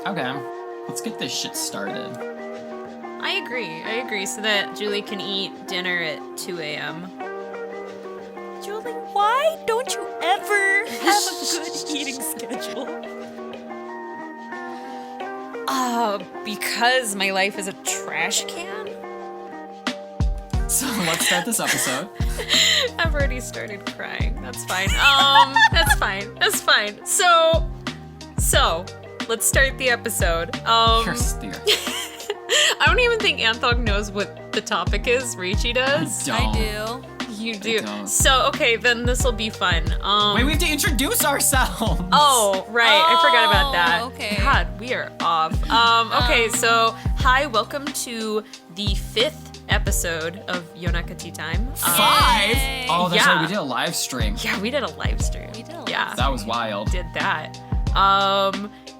Okay, let's get this shit started. I agree, so that Julie can eat dinner at 2 a.m. Julie, why don't you ever have a good eating schedule? Because my life is a trash can? So let's start this episode. I've already started crying. That's fine. That's fine. So, let's start the episode. Sure, steer. I don't even think Anthong knows what the topic is. Rachie does. I do. You do. don't. So, okay, then this will be fun. Wait, we have to introduce ourselves. Oh, right. I forgot about that. Okay. God, we are off. Okay, so, hi, welcome to the 5th episode of Yonaka Tea Time. 5? Yay. Oh, that's Yeah. right. We did a live stream. Yeah, we did a live stream. Yeah. That was wild. Did that.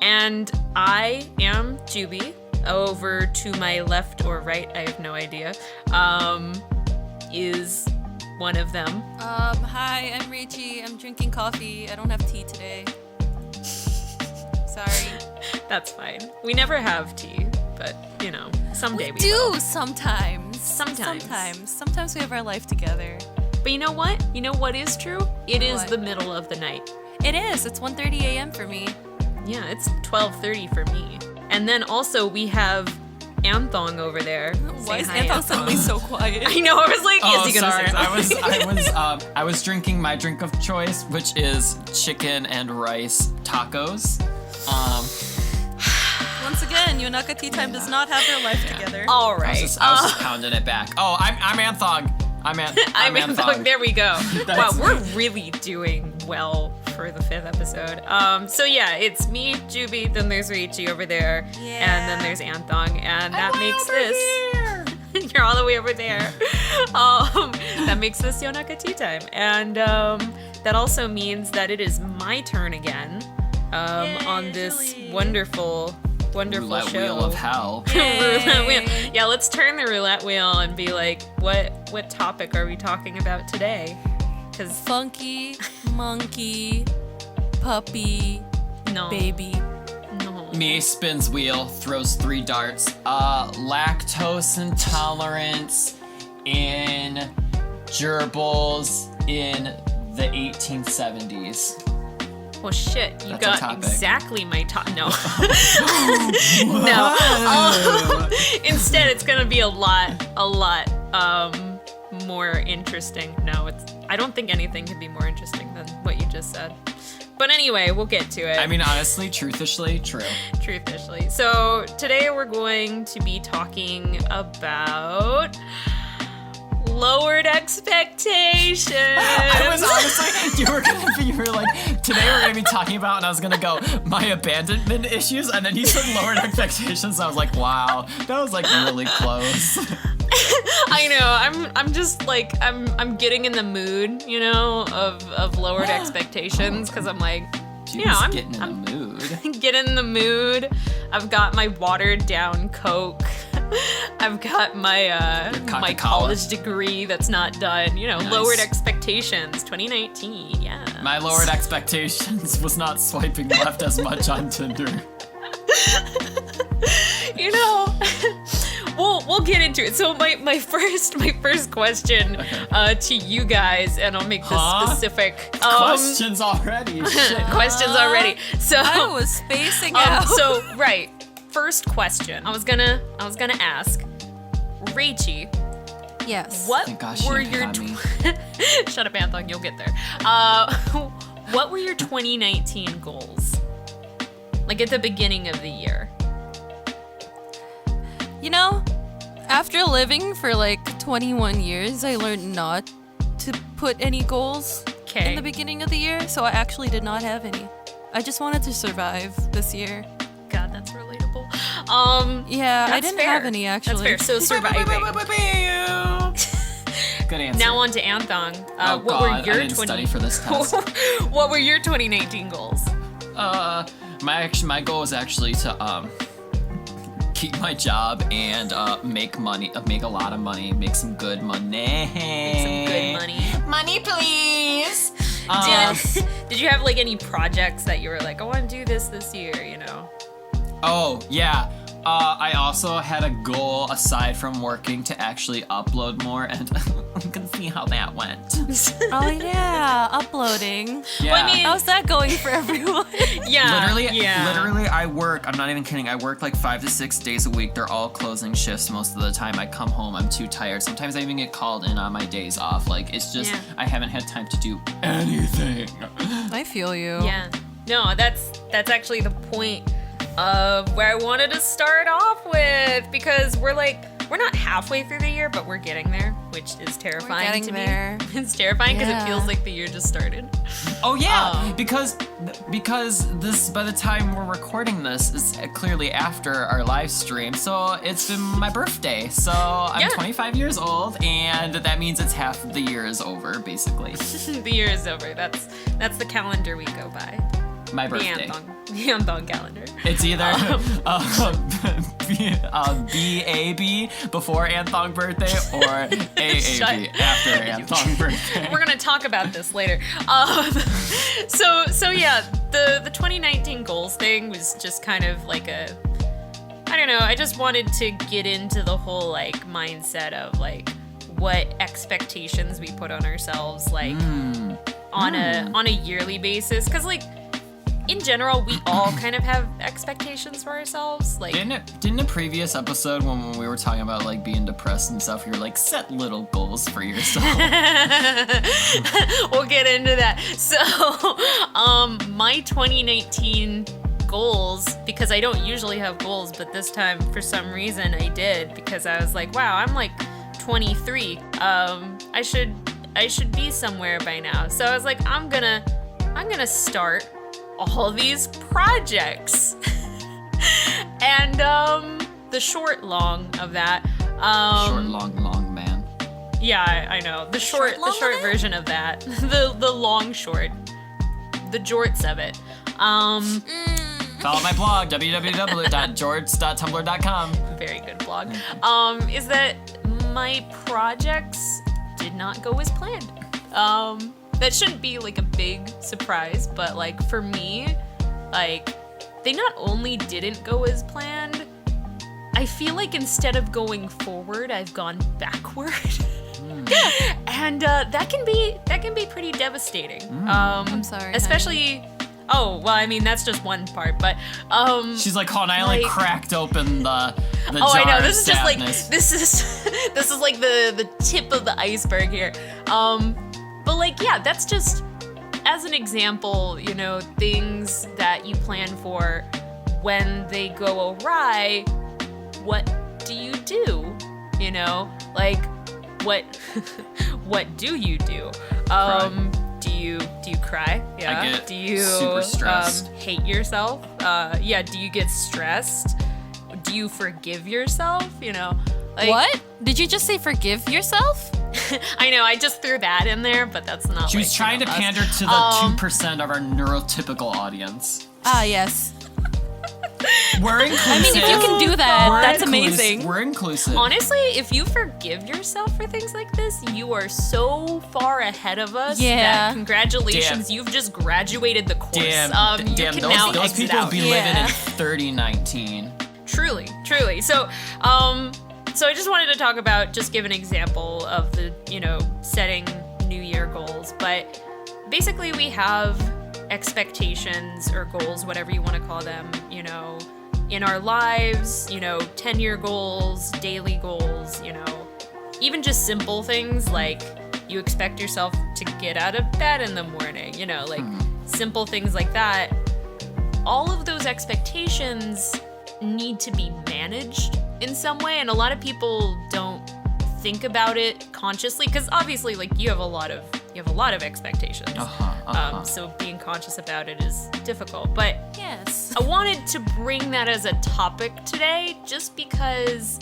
And I am Juby. Over to my left or right, I have no idea, is one of them. Hi, I'm Rachie. I'm drinking coffee. I don't have tea today. Sorry. That's fine. We never have tea, but, you know, someday we do will. sometimes. Sometimes we have our life together. But you know what? You know what is true? It is What? the middle of the night. It is. It's 1:30 a.m. for me. Yeah, it's 12:30 for me. And then also we have Anthong over there. Why is saying hi, Anthong suddenly so quiet? I know, I was like, Oh, is he gonna sorry. say something? I was drinking my drink of choice, which is chicken and rice tacos. Once again, Yonaka Tea Time does not have their life together. All I was right. just pounding it back. Oh, I'm Anthong. I'm Anthong. There we go. Wow, That's- we're really doing well for the 5th episode. So yeah, it's me, Juby, then there's Rachie over there, and then there's Anthong, and that makes this. You're all the way over there. That makes this Yonaka Tea Time, and that also means that it is my turn again on this Julie. wonderful Roulette show. wheel of hell. Roulette wheel. Yeah, let's turn the roulette wheel and be like, what topic are we talking about today? Because Funky, monkey, puppy, no, baby. no. Me spins wheel, throws 3 darts. Lactose intolerance in gerbils in the 1870s. Well, shit, you That's a got topic. exactly my top. No, no. Instead, it's gonna be a lot more interesting. No, I don't think anything could be more interesting than what you just said. But anyway, we'll get to it. I mean, honestly, truthishly, true. Truthishly. So today we're going to be talking about lowered expectations. I was honestly, you were like, today we're gonna be talking about, and I was gonna go, my abandonment issues, and then you said lowered expectations. I was like, wow, that was like really close. I know. I'm just like I'm getting in the mood, you know, of lowered expectations because I'm like, you know, I'm getting in the mood. get in the mood. I've got my watered down Coke. I've got my my Coca-Cola. college degree that's not done. You know, Nice. lowered expectations 2019. Yeah. My lowered expectations was not swiping left as much on Tinder. You know, we'll get into it. So my first question to you guys, and I'll make this specific. Questions already. Shit. Questions already. So I was spacing out. right. First question. I was gonna ask Rachie, Yes. what Thank gosh were you your got me. Shut up, Anthong, you'll get there. What were your 2019 goals? Like at the beginning of the year. You know, after living for like 21 years, I learned not to put any goals Okay. in the beginning of the year, so I actually did not have any. I just wanted to survive this year. God, that's relatable. Yeah, I That's didn't fair. have any actually. That's fair. So surviving. Good answer. Now on to Anthong. Oh What God, were I your didn't study for this test. What were your 2019 goals? My goal is actually to keep my job and make money, make a lot of money, make some good money. Make some good money. Money, please. Did you have like any projects that you were like, I want to do this year, you know? Oh, yeah. I also had a goal aside from working to actually upload more, and you can see how that went. Oh yeah, uploading. Yeah. Well, I mean, How's that going for everyone? yeah. Literally, I work. I'm not even kidding. I work like 5 to 6 days a week. They're all closing shifts most of the time. I come home, I'm too tired. Sometimes I even get called in on my days off. Like, it's just, I haven't had time to do anything. I feel you. Yeah. No, that's actually the point of where I wanted to start off with, because we're not halfway through the year, but we're getting there, which is terrifying to me. It's terrifying because it feels like the year just started. Oh yeah, because this, by the time we're recording this, is clearly after our live stream. So it's been my birthday. So I'm 25 years old, and that means it's half the year is over, basically. The year is over. That's the calendar we go by. My birthday. The Anthong calendar. It's either BAB before Anthong birthday or AAB after Anthong birthday. We're gonna talk about this later. So yeah, the 2019 goals thing was just kind of like I don't know. I just wanted to get into the whole like mindset of like what expectations we put on ourselves, like on a yearly basis, because like, in general, we all kind of have expectations for ourselves. Like, didn't a previous episode when we were talking about like being depressed and stuff, you were like, set little goals for yourself. We'll get into that. So, my 2019 goals, because I don't usually have goals, but this time for some reason I did, because I was like, wow, I'm like 23. I should be somewhere by now. So I was like, I'm gonna start all these projects. And the short long of that, short long man. Yeah, I know. The short version of that. The long short. The jorts of it. Follow my blog, www.jorts.tumblr.com. Very good blog. Is that my projects did not go as planned. That shouldn't be like a big surprise, but like for me, like they not only didn't go as planned, I feel like instead of going forward, I've gone backward. And that can be pretty devastating. I'm sorry. Especially oh, well, I mean that's just one part, but she's like, oh, and I only cracked open the oh, jar I know. This of is just like sadness. this is like the tip of the iceberg here. But like, yeah, that's just as an example, you know, things that you plan for when they go awry, what do you do? You know, like what do you do? Do you cry? Yeah. I get do you super stressed. Hate yourself? Yeah, do you get stressed? Do you forgive yourself? You know, like, What? Did you just say forgive yourself? I know, I just threw that in there, but that's not. She was trying to pander to the 2% of our neurotypical audience. Ah, yes. We're inclusive. I mean, if you can do that, that's amazing. We're inclusive. Honestly, if you forgive yourself for things like this, you are so far ahead of us. Yeah. That congratulations, you've just graduated the course. You can now those exit people out. be living in 3019. Truly. So, so I just wanted to talk about, just give an example of the, you know, setting New Year goals. But basically we have expectations or goals, whatever you want to call them, you know, in our lives, you know, 10-year goals, daily goals, you know, even just simple things like you expect yourself to get out of bed in the morning, you know, like simple things like that. All of those expectations need to be managed in some way, and a lot of people don't think about it consciously, because obviously, like, you have a lot of expectations. So being conscious about it is difficult. But Yes. I wanted to bring that as a topic today, just because,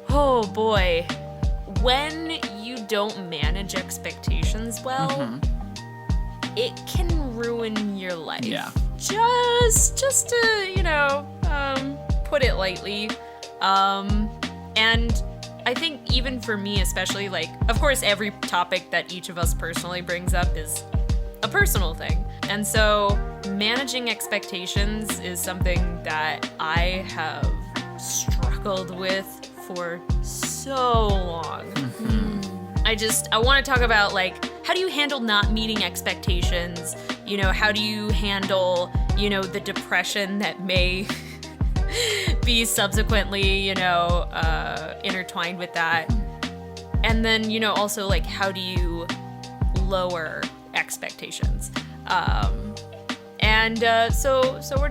oh boy, when you don't manage expectations well, it can ruin your life. Yeah. Just to, you know, put it lightly. And I think even for me especially, like, of course every topic that each of us personally brings up is a personal thing. And so managing expectations is something that I have struggled with for so long. I want to talk about, like, how do you handle not meeting expectations? You know, how do you handle, you know, the depression that may be subsequently, you know, intertwined with that? And then, you know, also, like, how do you lower expectations? So we're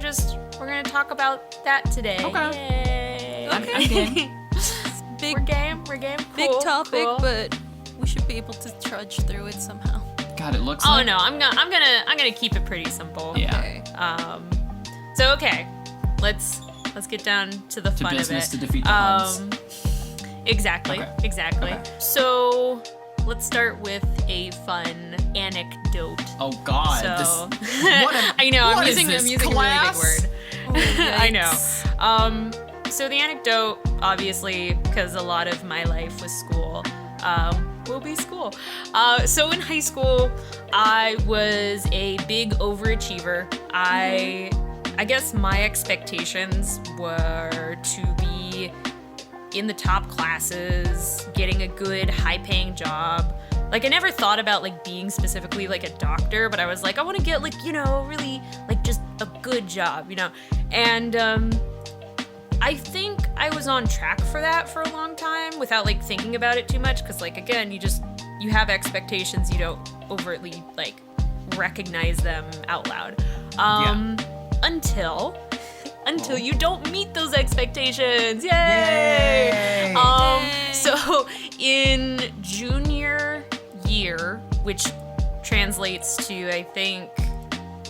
gonna talk about that today. Okay. Yay. I'm game. We're game. Big Cool, topic, cool. but we should be able to trudge through it somehow. God, it looks Oh like... no, I'm gonna keep it pretty simple. Yeah. Okay. So let's get down to the fun business of it. to defeat the puns. Exactly. Okay. So let's start with a fun anecdote. Oh God. So What I know what I'm is using this, a really class? big word. I know. So the anecdote, obviously, because a lot of my life was school, will be school. So in high school, I was a big overachiever. I guess my expectations were to be in the top classes, getting a good high-paying job. Like, I never thought about, like, being specifically, like, a doctor, but I was like, I want to get, like, you know, really, like, just a good job, you know? And, I think I was on track for that for a long time without, like, thinking about it too much, because, like, again, you have expectations, you don't overtly, like, recognize them out loud. Until you don't meet those expectations. Yay! Yay! So in junior year, which translates to, I think,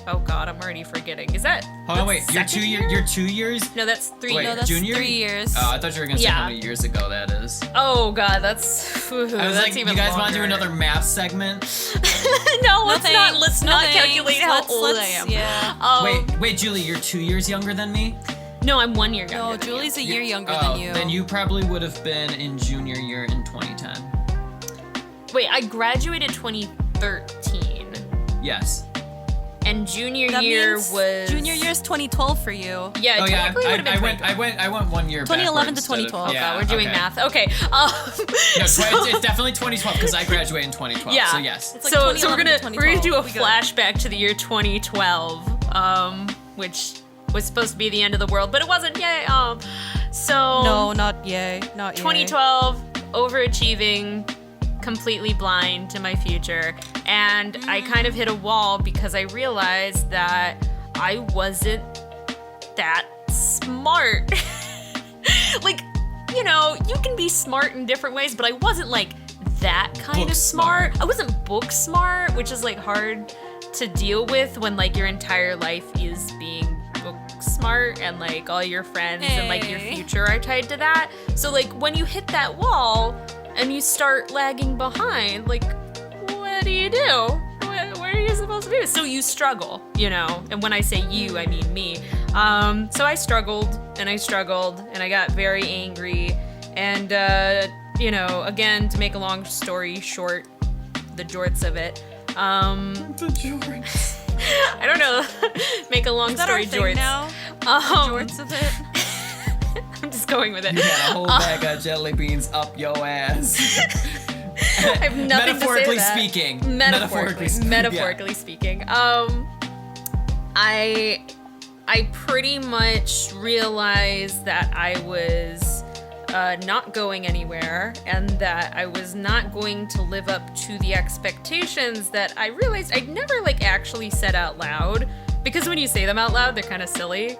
oh God, I'm already forgetting. Is that? Hold on, wait. You're 2 years. You're 2 years. No, that's 3 Wait, years. No, that's junior? 3 years. Oh, I thought you were gonna say how many years ago that is. Oh God, that's. I was that's like, even you guys want to do longer. another math segment? No, let's not thanks. calculate how old I am. Yeah. Wait, Julie, you're 2 years younger than me? No, I'm 1 year younger. No, than Julie's you. a year younger Oh, than you. then you probably would have been in junior year in 2010. Wait, I graduated 2013, Yes. and junior That year means was junior year's 2012 for you. Yeah, Oh yeah, technically it would have been 2012. I went 1 year 2011 to backwards instead of- 2012. Yeah, We're doing okay. math. Okay. No, So- it's definitely 2012 because I graduated in 2012. Yeah. So yes. It's like so we're 2011 to gonna do a 2012. We good. flashback to the year 2012, which was supposed to be the end of the world, but it wasn't. Yay! So No, not yay. Not yay. 2012, overachieving, completely blind to my future, and I kind of hit a wall because I realized that I wasn't that smart. Like, you know, you can be smart in different ways, but I wasn't like that kind Book of smart. smart. I wasn't book smart, which is like hard to deal with when like your entire life is being book smart and like all your friends and like your Hey. future are tied to that. So like when you hit that wall and you start lagging behind, like what do you do? What are you supposed to do? So you struggle, you know. And when I say you, I mean me. So I struggled and I got very angry. And, you know, again, to make a long story short, the jorts of it. The jorts. I don't know. Make a long Is that story our thing jorts. now? Jorts of it. I'm just going with it. You had a whole bag of jelly beans up your ass. I have nothing to say to Metaphorically that. speaking. Metaphorically speaking. I pretty much realized that I was not going anywhere and that I was not going to live up to the expectations that I realized I'd never like actually said out loud, because when you say them out loud, they're kind of silly.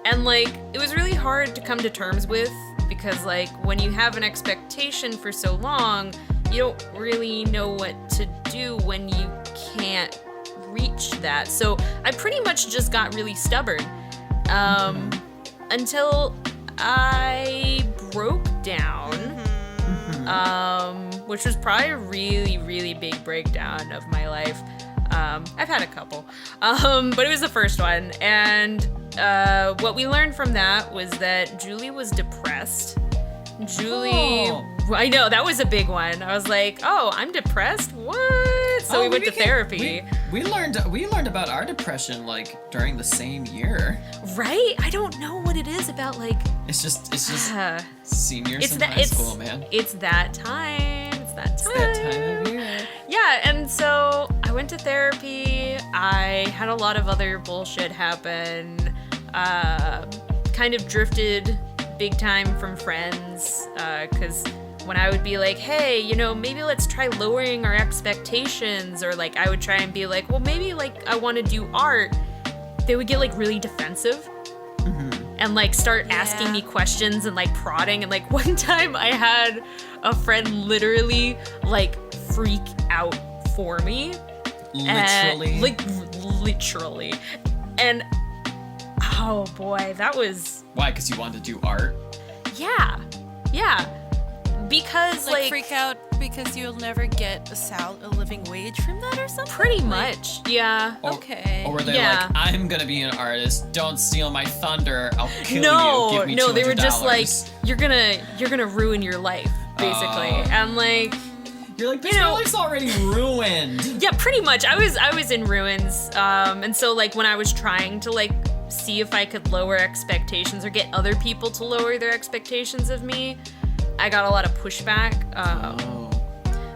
And like, it was really hard to come to terms with, because like when you have an expectation for so long, you don't really know what to do when you can't reach that. So I pretty much just got really stubborn until I broke down, which was probably a really, really big breakdown of my life. I've had a couple, but it was the first one. And what we learned from that was that Julie was depressed. Julie, Oh. I know, that was a big one. I was like, oh, I'm depressed? What? So we went to therapy. We learned about our depression like during the same year. Right? I don't know what it is about like. It's just seniors in high school, man. It's that time. It's that time of year. Yeah, and so I went to therapy. I had a lot of other bullshit happen. Kind of drifted big time from friends, because when I would be like, hey, you know, maybe let's try lowering our expectations, or like I would try and be like, well, maybe like I want to do art, they would get like really defensive and like start asking me questions and like prodding. And like one time I had a friend literally like freak out for me. Literally? Literally. And oh boy, that was... Why? Because you wanted to do art? Yeah. Because like freak out because you'll never get a living wage from that or something? Pretty much, yeah. Okay. Or were they like, I'm gonna be an artist, don't steal my thunder, I'll kill you, give me $200. No, they were just like, you're gonna ruin your life, basically. And like... You're like, my life's already ruined. Yeah, pretty much. I was in ruins. And so like when I was trying to like see if I could lower expectations or get other people to lower their expectations of me, I got a lot of pushback.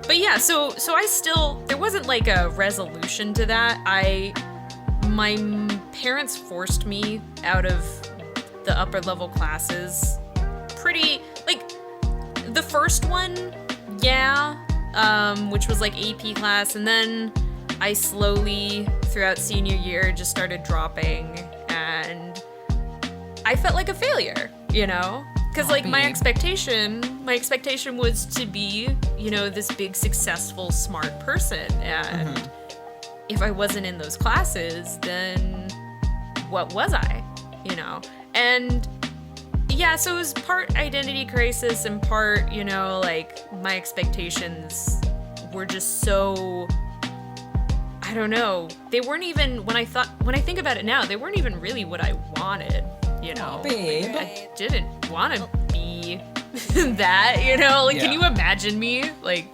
But yeah, so I still, there wasn't like a resolution to that. My parents forced me out of the upper level classes pretty, like, the first one, which was like AP class, and then I slowly, throughout senior year, just started dropping, and I felt like a failure, you know? Because like my expectation was to be, you know, this big, successful, smart person, and if I wasn't in those classes, then what was I, you know? And yeah, so it was part identity crisis and part, you know, like my expectations were just so, I don't know, they weren't even, when I think about it now, they weren't even really what I wanted, you know? Babe. Like, I didn't want to be that, you know? Like, can you imagine me? Like,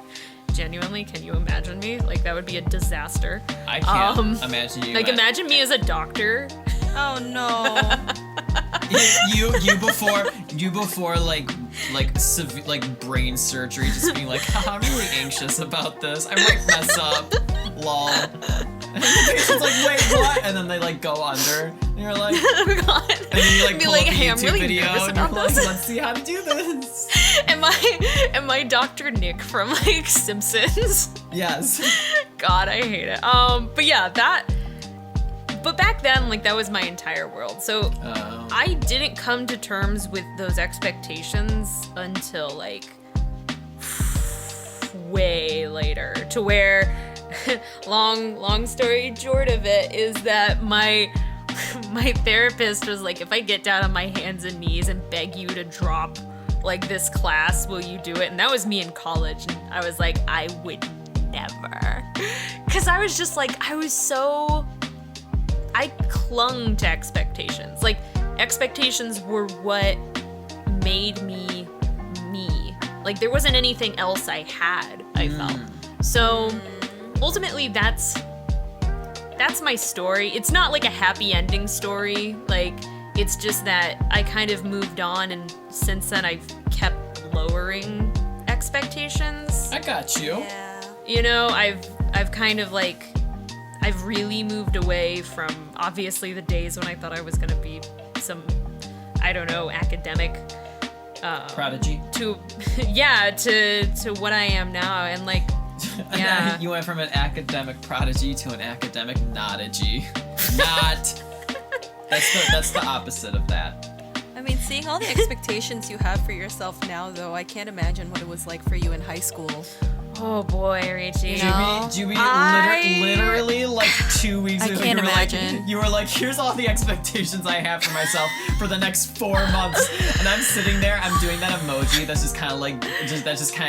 genuinely, can you imagine me? Like, that would be a disaster. I can't imagine you. Like, imagine me as a doctor. Oh no. you before like brain surgery, just being like, I'm really anxious about this. I might mess up. Lol. And the patient's like, wait, what? And then they like go under. And you're like, Oh god. And then you like pull up a hey, I'm YouTube really video nervous and you're about like, this. let's see how to do this. Am I Dr. Nick from like Simpsons? Yes. God, I hate it. But yeah, but back then, like, that was my entire world. So I didn't come to terms with those expectations until like way later, to where long story short of it is that my therapist was like, if I get down on my hands and knees and beg you to drop like this class, will you do it? And that was me in college, and I was like, I would never, because I was just like, I clung to expectations. Like, expectations were what made me me. Like, there wasn't anything else I had, I felt. So ultimately, that's my story. It's not like a happy ending story. Like, it's just that I kind of moved on, and since then I've kept lowering expectations. I got you. Yeah. You know, I've kind of like, I've really moved away from obviously the days when I thought I was gonna be some, I don't know, academic Prodigy. to what I am now, and like, yeah. You went from an academic prodigy to an academic nodigy. Not. That's the opposite of that. I mean, seeing all the expectations you have for yourself now, though, I can't imagine what it was like for you in high school. Oh boy, Rachie. Juby, literally like 2 weeks ago, can't imagine. You were like, here's all the expectations I have for myself for the next 4 months, and I'm sitting there, I'm doing that emoji that's just kind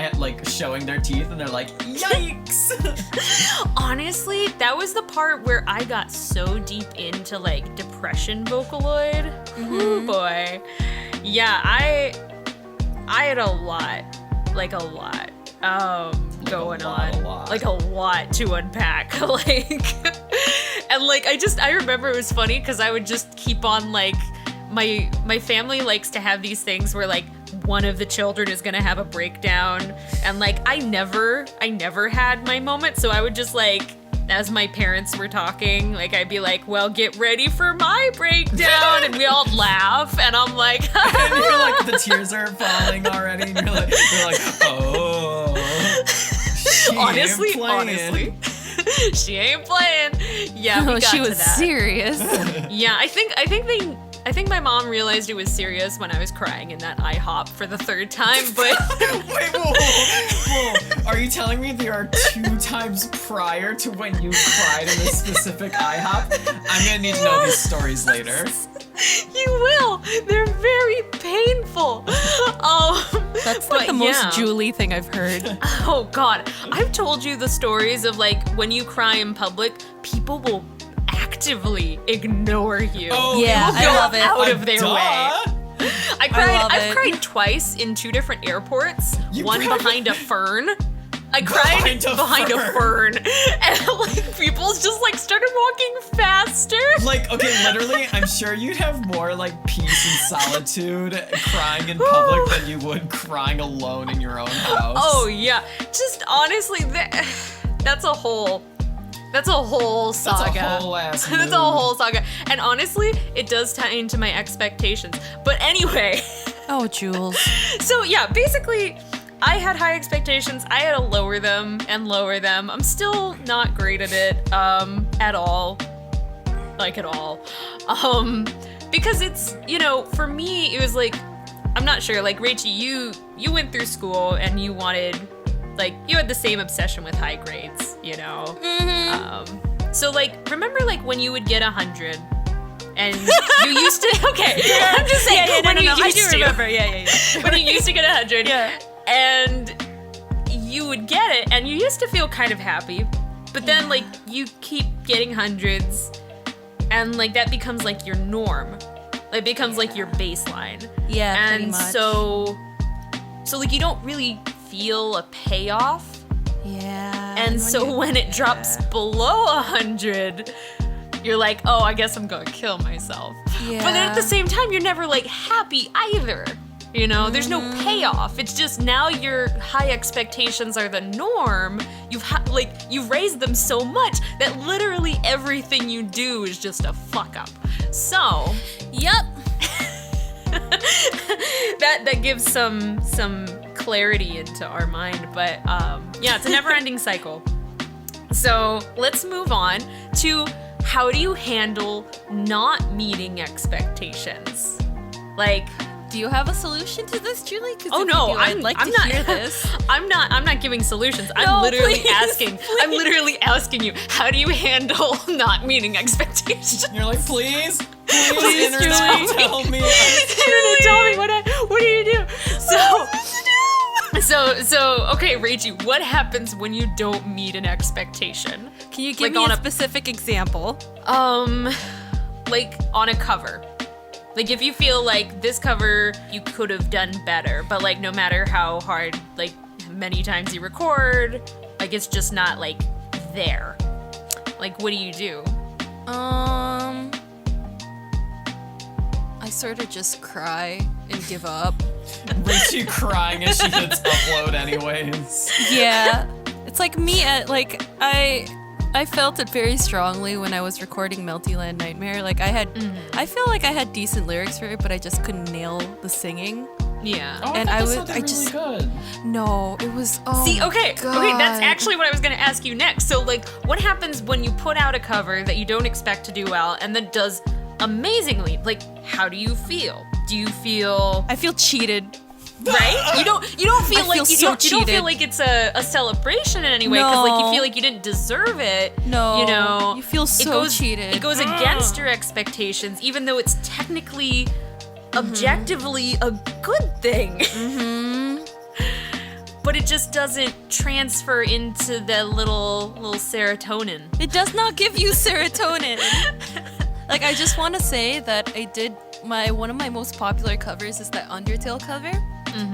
of like showing their teeth, and they're like, yikes. Honestly, that was the part where I got so deep into like depression Vocaloid. Oh boy. Yeah, I had a lot. going a lot, on. a lot. Like a lot to unpack. Like, and like I remember it was funny because I would just keep on like my family likes to have these things where like one of the children is gonna have a breakdown, and like I never had my moment, so I would just like, as my parents were talking, like I'd be like, well, get ready for my breakdown, and we all laugh, and I'm like, and you're like, the tears are falling already, and you're like, oh, honestly, she ain't playing. Yeah, we got she to was that. serious. Yeah, I think my mom realized it was serious when I was crying in that IHOP for the third time, but... Wait, whoa. Are you telling me there are 2 times prior to when you cried in this specific IHOP? I'm gonna need to know these stories later. You will! They're very painful. That's like the most Julie thing I've heard. Oh god, I've told you the stories of like when you cry in public, people will actively ignore you. Oh, yeah, They will go I love it. out of their Duh. way. I've cried twice in 2 different airports. One behind a fern. I cried behind a fern. And like people just like started walking faster. Like, okay, literally, I'm sure you'd have more like peace and solitude crying in public than you would crying alone in your own house. Oh yeah. Just honestly, that's a whole saga. That's a whole ass That's a whole saga. And honestly, it does tie into my expectations. But anyway. Oh, Jules. So yeah, basically, I had high expectations. I had to lower them and lower them. I'm still not great at it, at all. Like, at all. Because it's, you know, for me, it was like, I'm not sure, like, Rachie, you went through school and you wanted, like, you had the same obsession with high grades, you know? Mm-hmm. So, like, remember, like, when you would get 100 and you used to, okay, I'm just saying, when you used to, remember, yeah. when you used to get 100, Yeah. and you would get it, and you used to feel kind of happy, but then, like, you keep getting hundreds, and, like, that becomes, like, your norm. It becomes, like, your baseline. Yeah, and pretty much. so, like, you don't really feel a payoff. Yeah. And so when it drops below 100, you're like, oh, I guess I'm gonna kill myself. Yeah. But then at the same time, you're never, like, happy either. You know, there's no payoff. It's just now your high expectations are the norm. You've raised them so much that literally everything you do is just a fuck up. So, Yep. that gives some clarity into our mind. But yeah, it's a never-ending cycle. So let's move on to how do you handle not meeting expectations? Like, Do you have a solution to this, Julie? Oh no, I'd like to hear this. I'm not giving solutions. I'm No, literally please, asking. please. I'm literally asking you, how do you handle not meeting expectations? You're like, please, Please, internet, Julie. tell me. Internet, tell me what do you do? So okay, Rachie, what happens when you don't meet an expectation? Can you give Like me on a a- specific example? Like on a cover. Like if you feel like this cover you could have done better, but like no matter how hard, like many times you record, like it's just not like there. Like what do you do? I sort of just cry and give up. Rachie crying as she hits upload anyways. Yeah. It's like me at like I felt it very strongly when I was recording Meltyland Nightmare. Like I feel like I had decent lyrics for it, but I just couldn't nail the singing. Yeah. Oh, And I I thought that would- sounded I really just- good. No, it was See, my okay, God. that's actually what I was gonna ask you next. So like what happens when you put out a cover that you don't expect to do well and then does amazingly? Like how do you feel? Do you feel I feel cheated. right? You don't feel I like feel you so don't feel cheated. like it's a celebration in any way because like you No. feel like you didn't deserve it. No, you know, you feel so it goes, cheated. It goes against your expectations, even though it's technically, objectively a good thing. But it just doesn't transfer into the little serotonin. It does not give you serotonin. Like I just want to say that I did one of my most popular covers is that Undertale cover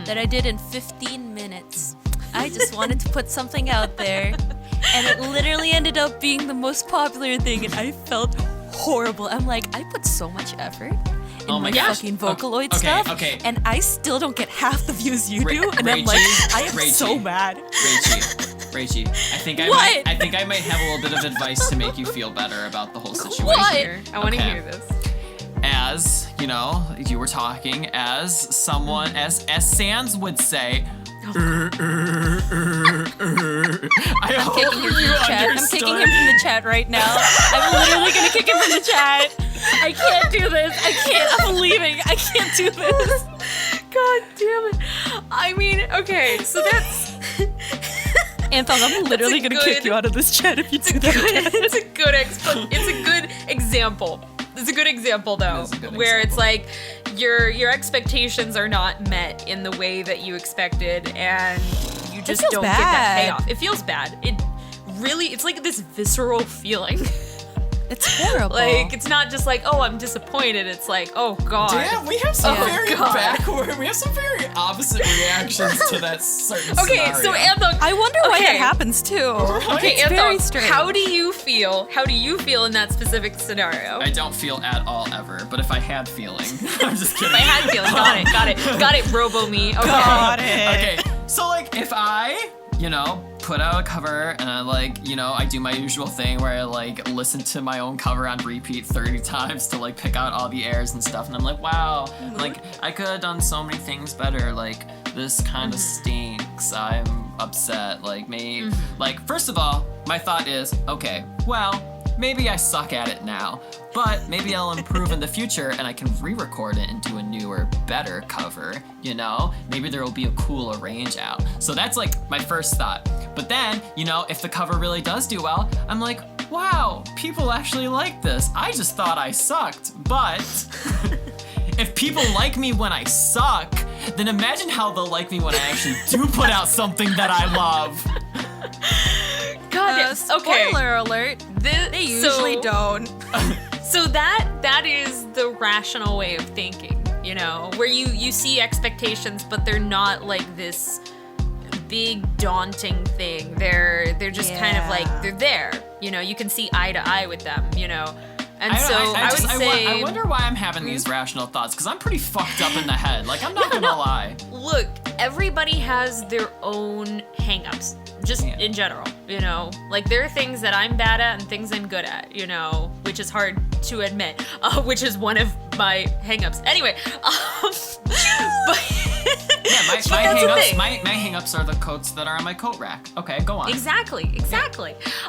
that I did in 15 minutes. I just wanted to put something out there. And it literally ended up being the most popular thing, and I felt horrible. I'm like, I put so much effort in my fucking Vocaloid stuff, and I still don't get half the views you do, and I'm like, I am so mad. Rachie, I think I might have a little bit of advice to make you feel better about the whole situation. I want to hear this. As, you know, you were talking as someone, as Sans would say, I'm kicking him from the chat. I'm kicking him from the chat right now. I'm literally gonna kick him from the chat. I can't do this. I can't. I'm leaving. I can't do this. God damn it. I mean, okay, so that's... Anton, I'm literally gonna kick you out of this chat if you do that. It's a good example. It's a good example, though, where it's like your expectations are not met in the way that you expected, and you just don't get that payoff. It feels bad. It's like this visceral feeling. It's horrible. Like, it's not just like, oh, I'm disappointed. It's like, oh, God. Damn, we have some very backward, we have some very opposite reactions to that certain scenario. Okay, so Anthon, I wonder why that happens too. Okay, it's very strange. How do you feel in that specific scenario? I don't feel at all ever, but if I had feeling, I'm just kidding. If I had feeling, got it, robo me. Okay. Got it. Okay, so like if I, you know, put out a cover and I like, you know, I do my usual thing where I like listen to my own cover on repeat 30 times to like pick out all the airs and stuff, and I'm like, wow, like I could have done so many things better, like this kind of stinks, I'm upset, like maybe, like first of all, my thought is, okay, well, maybe I suck at it now, but maybe I'll improve in the future and I can re-record it and do a newer, better cover, you know? Maybe there will be a cooler range out. So that's like my first thought. But then, you know, if the cover really does do well, I'm like, wow, people actually like this. I just thought I sucked, but if people like me when I suck, then imagine how they'll like me when I actually do put out something that I love. God, spoiler alert. They usually don't. So that is the rational way of thinking, you know, where you see expectations, but they're not like this big daunting thing. They're just kind of like, they're there, you know, you can see eye to eye with them, you know. And I wonder why I'm having these rational thoughts, because I'm pretty fucked up in the head. Like, I'm not gonna lie. Look, everybody has their own hang-ups, just in general, you know? Like, there are things that I'm bad at and things I'm good at, you know, which is hard to admit, which is one of my hang-ups. Anyway, but... Yeah, my hang-ups are the coats that are on my coat rack. Okay, go on. Exactly.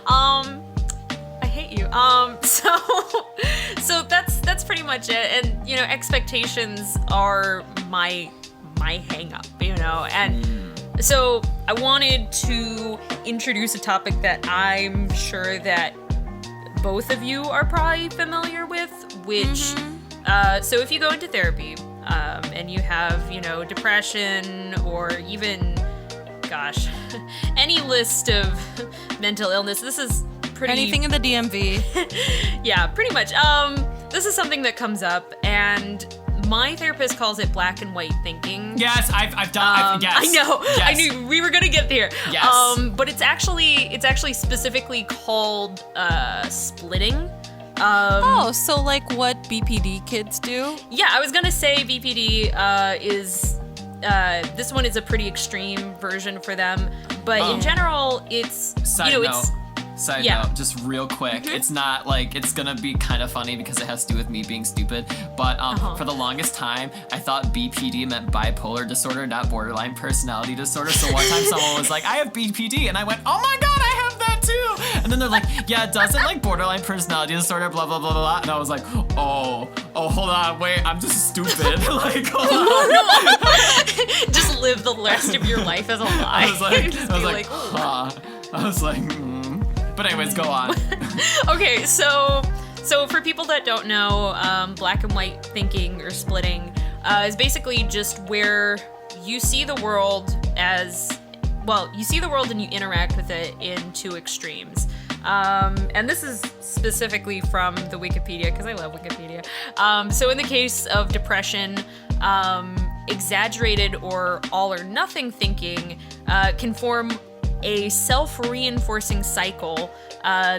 I hate you. So that's pretty much it. And you know, expectations are my hang up, you know. And so I wanted to introduce a topic that I'm sure that both of you are probably familiar with, which so if you go into therapy and you have, you know, depression or even any list of mental illness, this is anything in the DMV. Yeah, pretty much. This is something that comes up, and my therapist calls it black and white thinking. Yes, I've done. Yes, I know. Yes. I knew we were gonna get there. Yes. But it's actually specifically called splitting. So like what BPD kids do? Yeah, I was gonna say BPD is. This one is a pretty extreme version for them, but in general, it's Side note, just real quick, it's not like, it's gonna be kind of funny because it has to do with me being stupid, but for the longest time, I thought BPD meant bipolar disorder, not borderline personality disorder. So one time someone was like, I have BPD, and I went, oh my god, I have that too! And then they're like, yeah, it doesn't like borderline personality disorder, blah, blah, blah, blah, and I was like, oh, hold on, wait, I'm just stupid. Like, hold on. Just live the rest of your life as a lie. I was like, But anyways, go on. Okay, so for people that don't know, black and white thinking or splitting is basically just where you see the world as, well, you see the world and you interact with it in two extremes. And this is specifically from the Wikipedia, because I love Wikipedia. So in the case of depression, exaggerated or all or nothing thinking can form a self-reinforcing cycle.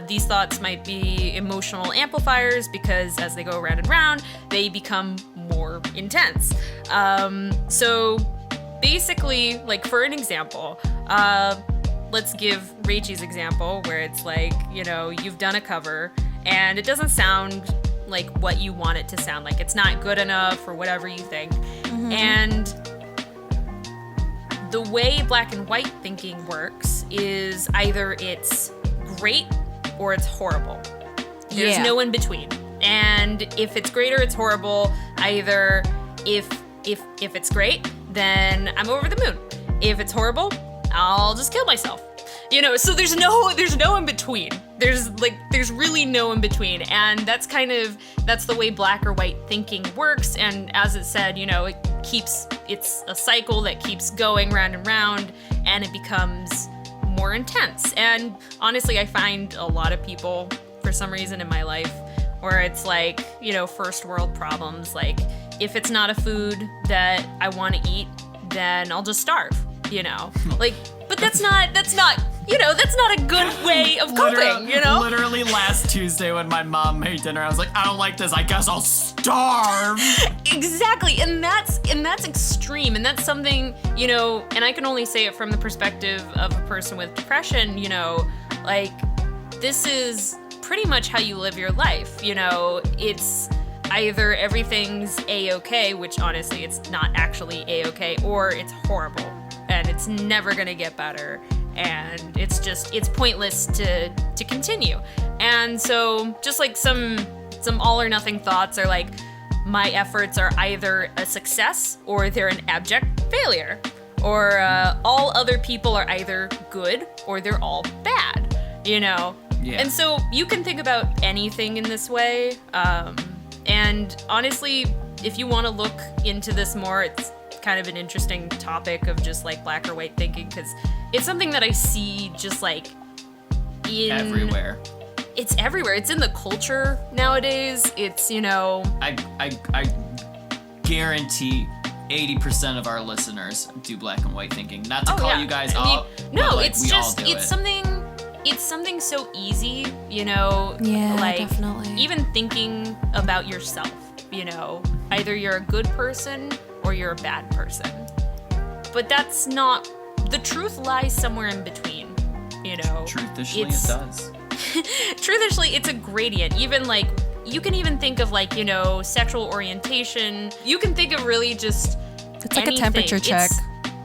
These thoughts might be emotional amplifiers because as they go round and round, they become more intense. So basically, like for an example, let's give Rachie's example where it's like, you know, you've done a cover and it doesn't sound like what you want it to sound like. It's not good enough or whatever you think. And the way black and white thinking works is either it's great or it's horrible. There's no in between. And if it's great or it's horrible, either if it's great, then I'm over the moon. If it's horrible, I'll just kill myself. You know, so there's no in between. There's really no in between. And that's the way black or white thinking works. And as it said, you know, it's a cycle that keeps going round and round, and it becomes more intense. And honestly, I find a lot of people, for some reason in my life, where it's like, you know, first world problems, like if it's not a food that I want to eat, then I'll just starve, you know? Like, but that's not, you know, that's not a good way of coping, you know? Literally last Tuesday when my mom made dinner, I was like, I don't like this, I guess I'll starve. Exactly, and that's extreme, and that's something, you know, and I can only say it from the perspective of a person with depression, you know, like, this is pretty much how you live your life, you know? It's either everything's A-okay, which honestly it's not actually A-okay, or it's horrible, and it's never gonna get better, and it's pointless to continue. And so just like some all or nothing thoughts are like, my efforts are either a success or they're an abject failure, or all other people are either good or they're all bad, you know? Yeah. And so you can think about anything in this way, and honestly, if you want to look into this more, it's kind of an interesting topic of just like black or white thinking, because it's something that I see just like everywhere. It's everywhere. It's in the culture nowadays. It's, you know, I guarantee 80% of our listeners do black and white thinking. Not to call you guys out. No, but, like, it's we just all do it's something so easy, you know, Yeah, like definitely. even thinking about yourself, you know, either you're a good person or you're a bad person. But that's not, the truth lies somewhere in between, you know. Truthishly, it does. Truthishly, it's a gradient. Even like, you can even think of like, you know, sexual orientation. You can think of really just It's like anything. a temperature check.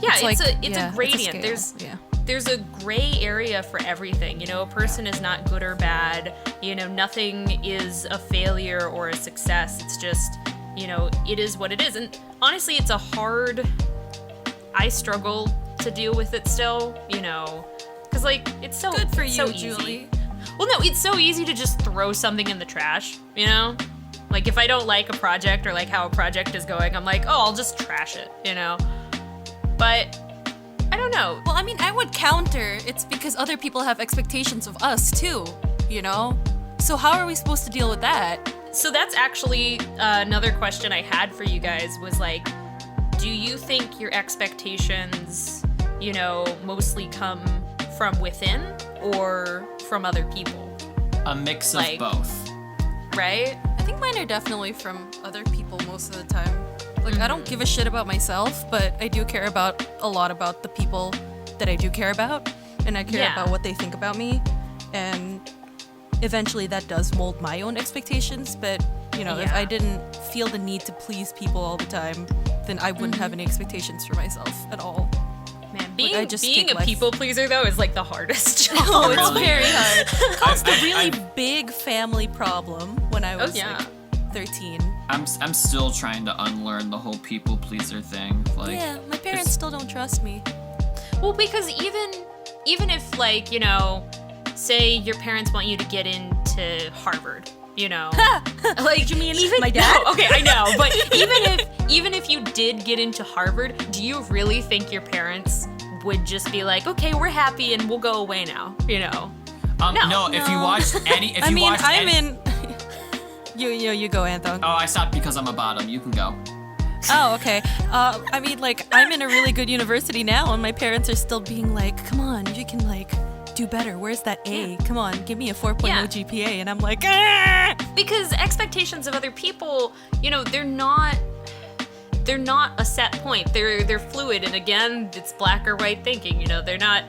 It's a yeah, gradient. it's a scale. There's a gray area for everything. You know, a person is not good or bad. You know, nothing is a failure or a success. It's just, you know, it is what it is. And honestly, it's I struggle to deal with it still, you know, because like, it's so Good for so you, easy. Julie. Well, no, it's so easy to just throw something in the trash, you know? Like, if I don't like a project or like how a project is going, I'm like, oh, I'll just trash it, you know? But I don't know. Well, I mean, I would counter. It's because other people have expectations of us too, you know? So how are we supposed to deal with that? So that's actually another question I had for you guys was like, do you think your expectations, you know, mostly come from within or from other people? A mix of Like, both. Right? I think mine are definitely from other people most of the time. Like, I don't give a shit about myself, but I do care about a lot about the people that I do care about, and I care Yeah. about what they think about me, and eventually that does mold my own expectations, but, you know, if Yeah. I didn't feel the need to please people all the time, then I wouldn't have any expectations for myself at all. Man, I just being take a life- people pleaser, though, is like the hardest job. Oh, it's Really? very hard. It caused a really I- big family problem when I was yeah. like 13. I'm still trying to unlearn the whole people pleaser thing. Like, Yeah, my parents it's- still don't trust me. Well, because even if like, you know, say your parents want you to get into Harvard, you know, like, you mean even my dad? No, okay, I know, but even if you did get into Harvard, do you really think your parents would just be like, okay, we're happy and we'll go away now, you know? no, if you watched any, if I you mean, watched I'm any, in. You go, Anton. Oh, I stopped because I'm a bottom. You can go. Oh, okay. I mean, like, I'm in a really good university now, and my parents are still being like, come on, you can, like, do better. Where's that A? Come on, give me a 4.0 GPA. And I'm like, ah! Because expectations of other people, you know, they're not a set point. They're fluid, and again, it's black or white thinking, you know, they're not,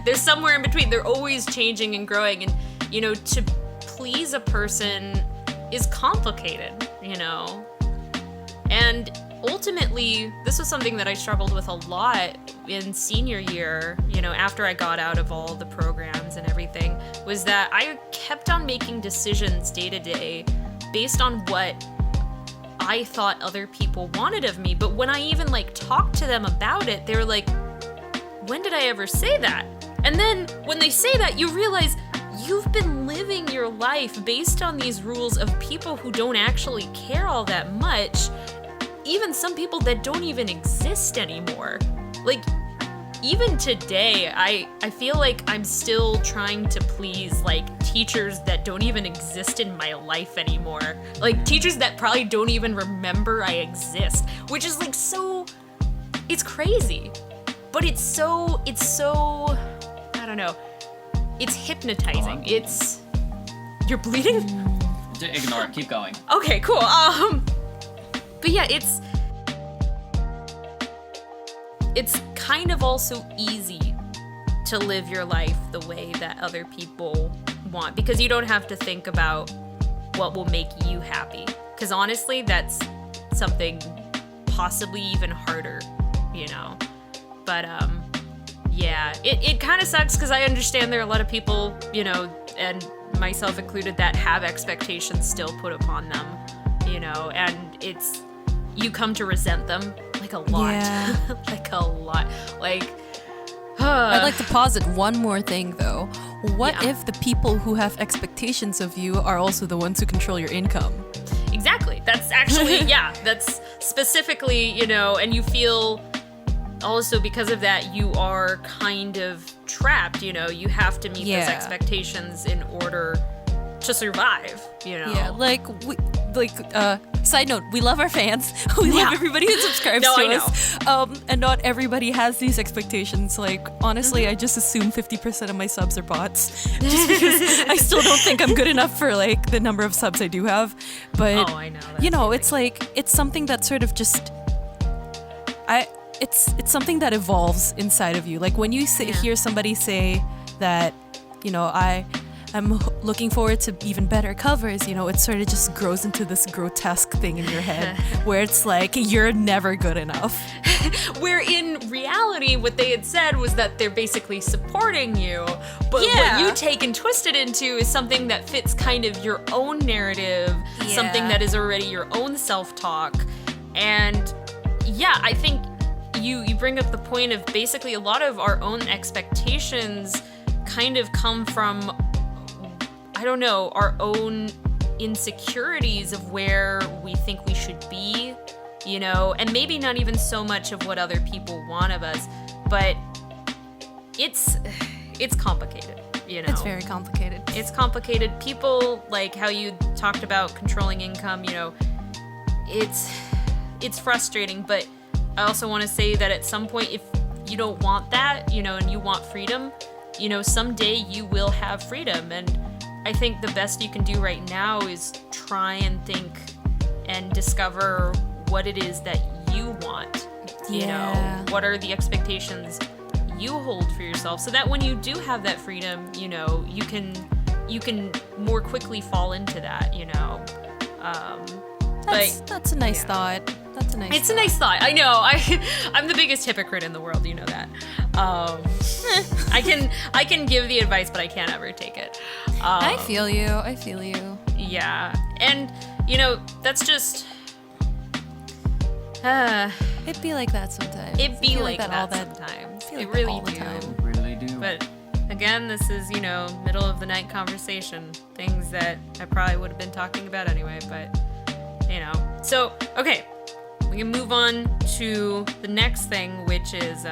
they're somewhere in between. They're always changing and growing, and, you know, to please a person is complicated, you know. And ultimately, this was something that I struggled with a lot in senior year, you know, after I got out of all the programs and everything, was that I kept on making decisions day to day based on what I thought other people wanted of me. But when I even, like, talked to them about it, they were like, when did I ever say that? And then when they say that, you realize you've been living your life based on these rules of people who don't actually care all that much. Even some people that don't even exist anymore. Like, even today, I feel like I'm still trying to please, like, teachers that don't even exist in my life anymore. Like, teachers that probably don't even remember I exist, which is, like, so, it's crazy. But it's so, I don't know, it's hypnotizing. It's, you're bleeding? Ignore it, keep going. Okay, cool. But yeah, it's kind of also easy to live your life the way that other people want, because you don't have to think about what will make you happy. Because honestly, that's something possibly even harder, you know. But yeah, it kind of sucks, because I understand there are a lot of people, you know, and myself included, that have expectations still put upon them, you know, and you come to resent them, like, a lot. Yeah. Like, a lot. Like, I'd like to posit one more thing, though. What Yeah. if the people who have expectations of you are also the ones who control your income? exactly. That's actually, yeah, that's specifically, you know, and you feel also because of that, you are kind of trapped, you know, you have to meet those expectations in order to survive, you know. Yeah, side note, we love our fans. We love everybody who subscribes to us. And not everybody has these expectations. Like, honestly, I just assume 50% of my subs are bots. Just because I still don't think I'm good enough for, like, the number of subs I do have. But, I know. you know, it's like, it's something that sort of just, it's something that evolves inside of you. Like, when you hear somebody say that, you know, I'm looking forward to even better covers, you know, it sort of just grows into this grotesque thing in your head where it's like, you're never good enough. Where in reality, what they had said was that they're basically supporting you, but what you take and twist it into is something that fits kind of your own narrative, something that is already your own self-talk. And yeah, I think you bring up the point of basically a lot of our own expectations kind of come from, I don't know, our own insecurities of where we think we should be, you know, and maybe not even so much of what other people want of us, but it's complicated, you know. It's very complicated. It's complicated. People, like how you talked about controlling income, you know, it's frustrating, but I also want to say that at some point, if you don't want that, you know, and you want freedom, you know, someday you will have freedom. And I think the best you can do right now is try and think and discover what it is that you want. You know, what are the expectations you hold for yourself, so that when you do have that freedom, you know, you can more quickly fall into that, you know. That's a nice thought. That's a nice It's a nice thought. I know. I'm the biggest hypocrite in the world, you know that. I can give the advice, but I can't ever take it. I feel you. Yeah. And, you know, that's just... It'd be like that sometimes. It'd be like that sometimes. It really do. Really do. But again, this is, you know, middle of the night conversation. Things that I probably would have been talking about anyway, but, you know. So, okay. We can move on to the next thing, which is,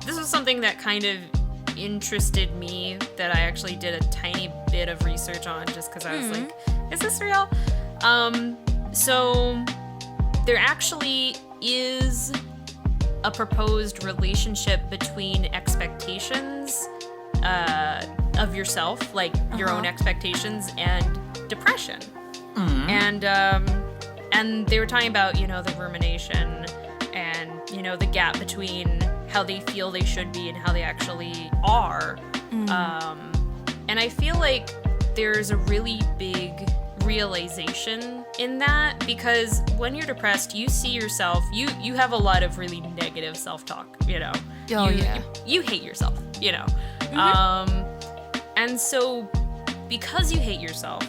this was something that kind of interested me, that I actually did a tiny bit of research on, just because I was like, is this real? So there actually is a proposed relationship between expectations of yourself, like your own expectations, and depression. And they were talking about, you know, the rumination and, you know, the gap between how they feel they should be and how they actually are. And I feel like there's a really big realization in that, because when you're depressed, you see yourself, you have a lot of really negative self-talk, you know. You hate yourself, you know. And so because you hate yourself,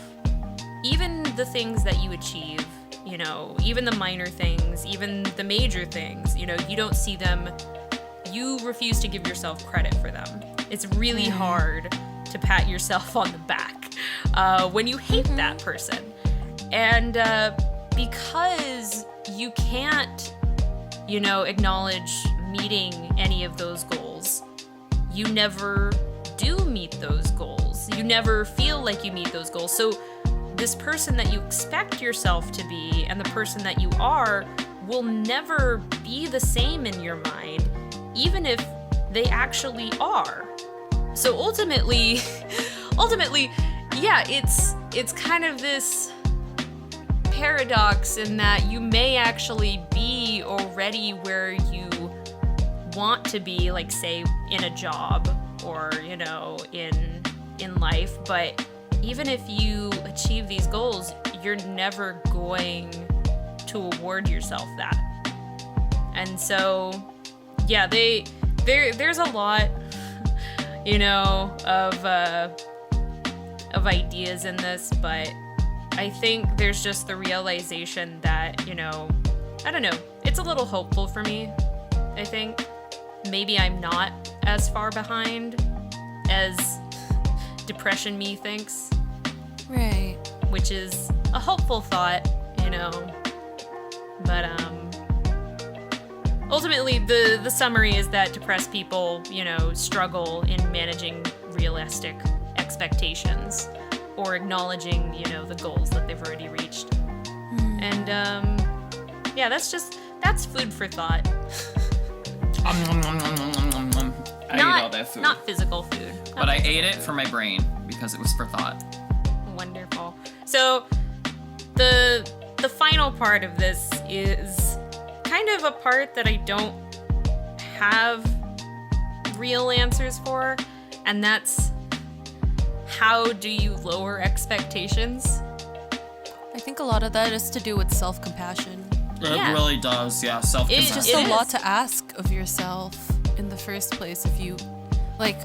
even the things that you achieve, you know, even the minor things, even the major things, you know, you don't see them, you refuse to give yourself credit for them. It's really hard to pat yourself on the back when you hate that person. And because you can't, you know, acknowledge meeting any of those goals, you never do meet those goals. You never feel like you meet those goals. So this person that you expect yourself to be and the person that you are will never be the same in your mind, even if they actually are. So ultimately, yeah, it's kind of this paradox in that you may actually be already where you want to be, like, say, in a job or, you know, in life, but even if you achieve these goals, you're never going to award yourself that. And so, yeah, there's a lot, you know, of ideas in this, but I think there's just the realization that, you know, I don't know, it's a little hopeful for me. I think maybe I'm not as far behind as depression me thinks. Right. Which is a hopeful thought, you know. But ultimately the summary is that depressed people, you know, struggle in managing realistic expectations or acknowledging, you know, the goals that they've already reached. And yeah, that's food for thought. I ate all that food. Not physical food. But I ate it for my brain because it was for thought. Wonderful. So the final part of this is kind of a part that I don't have real answers for, and that's how do you lower expectations? I think a lot of that is to do with self-compassion. It really does, yeah. Self-compassion. It's just a lot to ask of yourself in the first place. If you, like,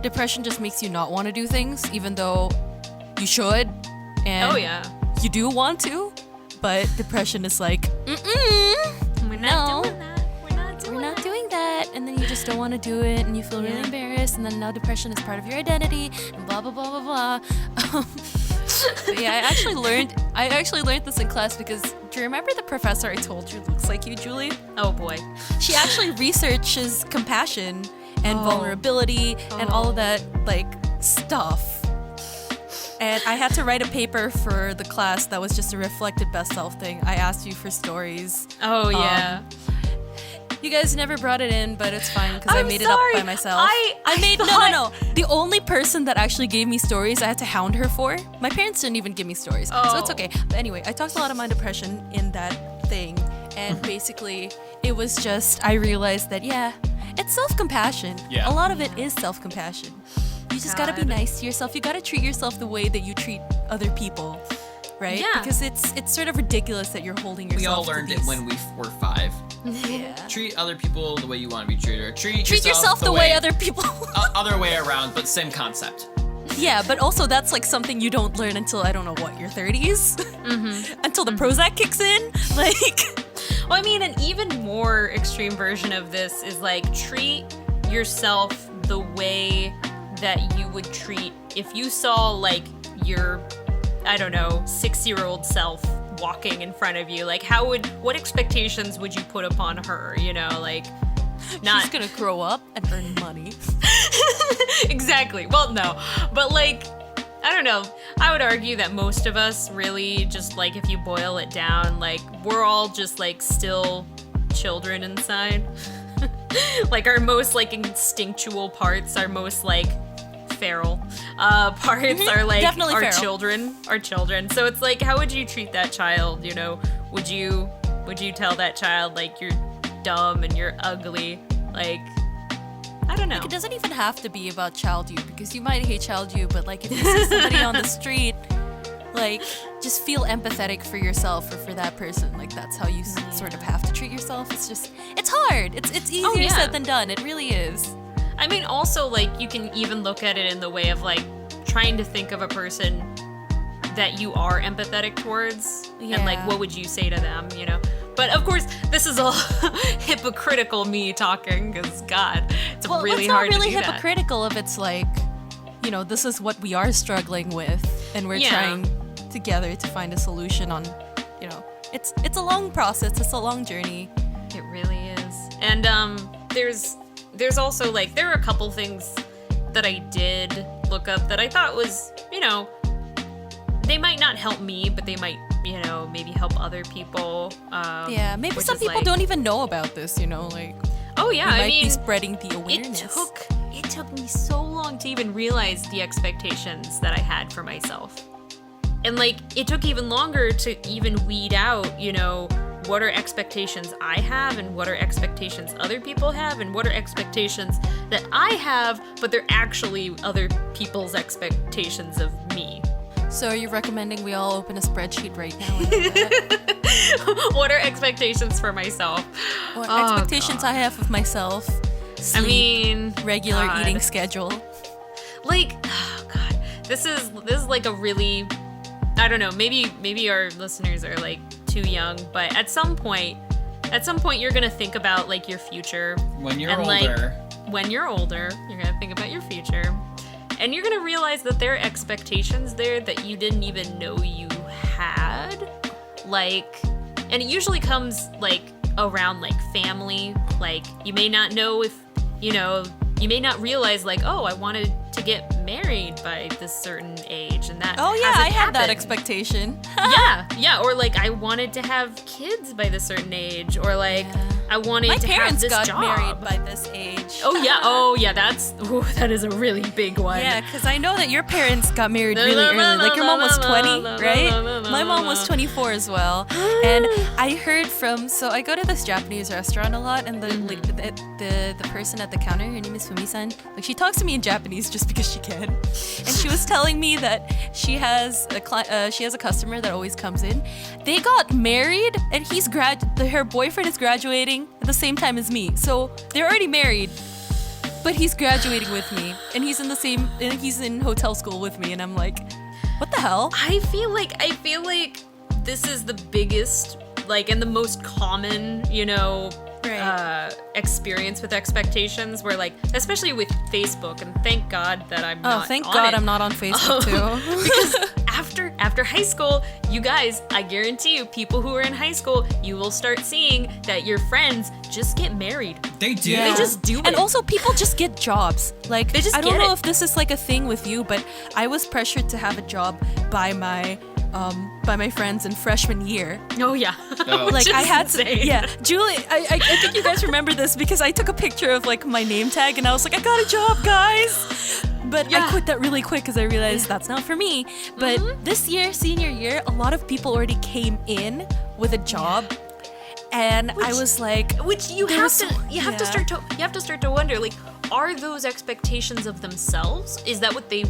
depression just makes you not want to do things, even though you should, and you do want to, but depression is like, we're not doing that. We're not doing that, and then you just don't want to do it, and you feel really embarrassed, and then now depression is part of your identity, and blah blah blah blah blah. But yeah, I actually learned this in class because do you remember the professor I told you looks like you, Julie? Oh boy, she actually researches compassion and vulnerability and all of that, like, stuff. And I had to write a paper for the class that was just a reflected best self thing. I asked you for stories. Oh, yeah. You guys never brought it in, but it's fine because I made it up by myself. No. The only person that actually gave me stories I had to hound her for. My parents didn't even give me stories, so it's okay. But anyway, I talked a lot of my depression in that thing. And basically, it was just, I realized that, yeah, it's self-compassion. Yeah. A lot of it is self-compassion. You just gotta be nice to yourself. You gotta treat yourself the way that you treat other people, right? Yeah. Because it's sort of ridiculous that you're holding yourself. We all learned it when we were 5. Yeah. Treat other people the way you want to be treated. Or treat yourself the way other people. Other way around, but same concept. Yeah, but also that's like something you don't learn until, I don't know what, your 30s? Until the Prozac kicks in? Like. Well, I mean, an even more extreme version of this is like treat yourself the way that you would treat if you saw, like, your, I don't know, 6-year-old self walking in front of you. Like, what expectations would you put upon her, you know, like, not... She's gonna grow up and earn money. Exactly. Well, no. But, like, I don't know. I would argue that most of us really just, like, if you boil it down, like, we're all just, like, still children inside. Like, our most, like, instinctual parts, our most, like, feral parts are, like, Definitely our feral. children. So it's like, how would you treat that child, you know? Would you tell that child, like, you're dumb and you're ugly? Like, I don't know. Like, it doesn't even have to be about child you, because you might hate child you, but like if you see somebody on the street, like just feel empathetic for yourself or for that person. Like that's how you sort of have to treat yourself. It's hard. It's easier said than done. It really is. I mean, also, like, you can even look at it in the way of, like, trying to think of a person that you are empathetic towards, and, like, what would you say to them, you know? But, of course, this is all hypocritical me talking, because, God, it's really hard to do that. It's not really hypocritical if it's, like, you know, this is what we are struggling with, and we're trying together to find a solution on, you know, it's a long process, it's a long journey. It really is. And, there's also, like, there are a couple things that I did look up that I thought was, you know, they might not help me, but they might, you know, maybe help other people. Maybe some people don't even know about this, you know, like. Oh yeah, I mean, be spreading the awareness. It took me so long to even realize the expectations that I had for myself, and like it took even longer to even weed out, you know, what are expectations I have and what are expectations other people have and what are expectations that I have, but they're actually other people's expectations of me. So are you recommending we all open a spreadsheet right now? And do that? What are expectations for myself? What expectations I have of myself? Sleep, I mean, regular eating schedule. Like, oh God, this is like a really, I don't know, maybe our listeners are like too young, but at some point you're gonna think about like your future. When you're older. When you're older, you're gonna think about your future. And you're gonna realize that there are expectations there that you didn't even know you had. Like, and it usually comes like around like family. Like, you may not know if, you know, you may not realize like, oh, I wanted to get married by this certain age, and that I had happened. that expectation. yeah, or like I wanted to have kids by this certain age, or like I wanted to have this job. My parents got married by this age. Oh yeah, that is a really big one. Yeah, because I know that your parents got married really early. Like your mom was 20, right? My mom was 24 as well. And I heard so I go to this Japanese restaurant a lot, and the person at the counter, her name is Fumi-san. Like, she talks to me in Japanese just because she can. And she was telling me that she has a customer that always comes in. They got married, and her boyfriend is graduating at the same time as me. So they're already married, but he's graduating with me, and he's in hotel school with me, and I'm like, what the hell? I feel like this is the biggest, like, and the most common, you know, experience with expectations, where like, especially with Facebook, and thank God that I'm not thank on God it. I'm not on Facebook too. Because after high school, you guys, I guarantee you, people who are in high school, you will start seeing that your friends just get married. They do. They just do it. And also, people just get jobs. Like, I don't know if this is like a thing with you, but I was pressured to have a job by my friends in freshman year. Oh yeah. Like, I had to, insane. Julie, I think you guys remember this, because I took a picture of like my name tag, and I was like, I got a job, guys. But I quit that really quick because I realized that's not for me. But this year, senior year, a lot of people already came in with a job. And I was like, you have to start to wonder, like, are those expectations of themselves? Is that what they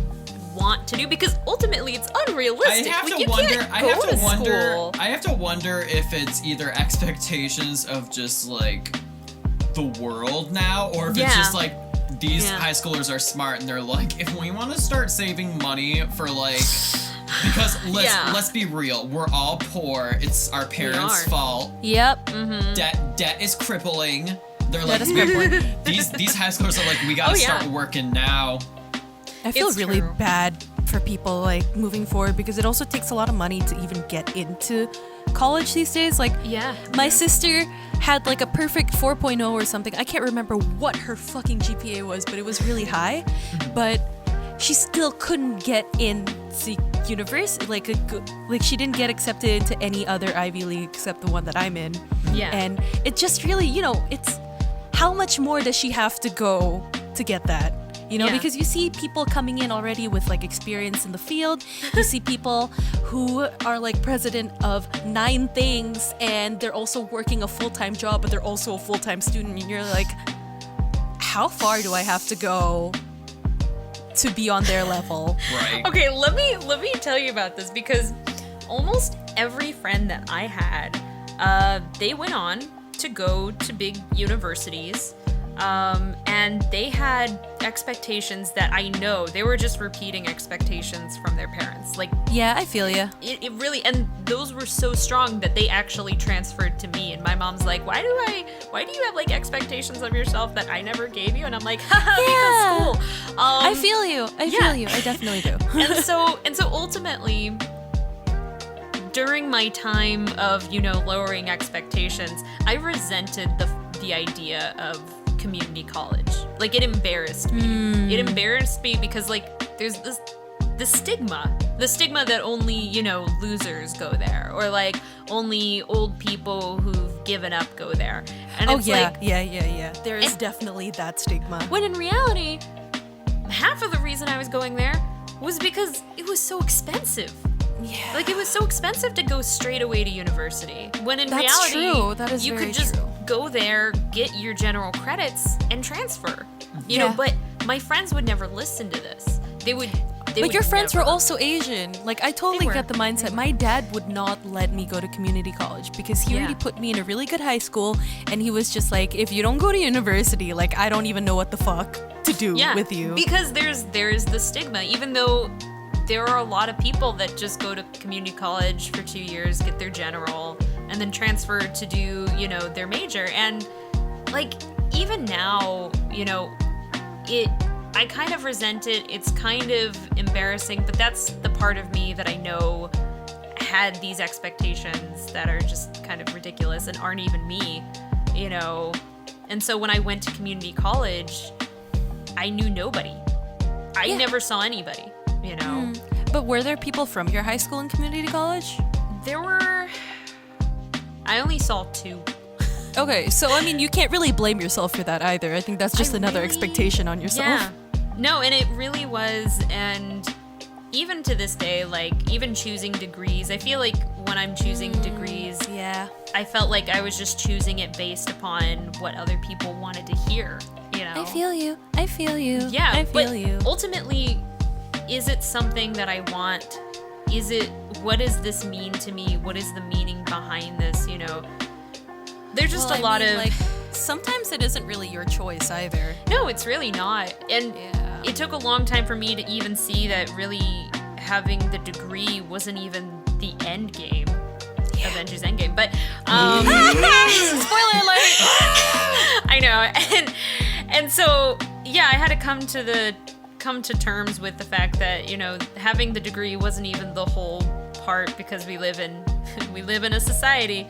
want to do? Because ultimately it's unrealistic. I have to wonder if it's either expectations of just like the world now, or if it's just like these high schoolers are smart and they're like, if we want to start saving money for like, because let's be real, we're all poor. It's our parents' fault. Yep. Mm-hmm. Debt is crippling. They're like, these high schoolers are like, we gotta start working now. I feel really bad for people like moving forward, because it also takes a lot of money to even get into college these days. Like, my sister had like a perfect 4.0 or something. I can't remember what her fucking GPA was, but it was really high. But she still couldn't get in seek university, like she didn't get accepted into any other Ivy League except the one that I'm in. Yeah. And it just really, it's how much more does she have to go to get that? Yeah. Because you see people coming in already with like experience in the field. You see people who are like president of 9 things and they're also working a full-time job, but they're also a full-time student. And you're like, how far do I have to go to be on their level? Right. Okay, let me tell you about this, because almost every friend that I had, they went on to go to big universities. And they had expectations that I know they were just repeating expectations from their parents. Like, Yeah, I feel ya. it really, and those were so strong that they actually transferred to me. And my mom's like, why do you have like expectations of yourself that I never gave you? And I'm like, haha, because school. I feel you. I feel you. I definitely do. and so ultimately, during my time of, lowering expectations, I resented the idea of community college. Like, it embarrassed me. It embarrassed me because, like, there's the stigma that only, losers go there, or like only old people who've given up go there. And it's like, yeah. There is definitely that stigma. when in reality, half of the reason I was going there was because it was so expensive. Yeah. Like, it was so expensive to go straight away to university. When in That's reality, true. That is you very could just true. go there, get your general credits, and transfer. You Yeah. know, but my friends would never listen to this. They would But your friends never. were also Asian. Like, I totally They were. get the mindset. My dad would not let me go to community college because he already put me in a really good high school, and he was just like, if you don't go to university, like, I don't even know what the fuck to do with you. Because there's the stigma, even though there are a lot of people that just go to community college for 2 years, get their general, and then transfer to do, their major. And like, even now, I kind of resent it. It's kind of embarrassing, but that's the part of me that I know had these expectations that are just kind of ridiculous and aren't even me, And so when I went to community college, I knew nobody. I never saw anybody, But were there people from your high school and community college? I only saw 2. Okay, so I mean, you can't really blame yourself for that either. I think that's just another expectation on yourself. Yeah. No, and it really was. And even to this day, like, even choosing degrees, I feel like when I'm choosing degrees, Yeah. I felt like I was just choosing it based upon what other people wanted to hear, I feel you. Yeah, I feel but you. ultimately, is it something that I want? What does this mean to me? What is the meaning behind this, There's just Well, a lot I mean, of... like, sometimes it isn't really your choice either. No, it's really not. And it took a long time for me to even see that really having the degree wasn't even the end game. Avengers Endgame. But Spoiler alert! I know. And so I had to come to terms with the fact that, having the degree wasn't even the whole part, because we live in a society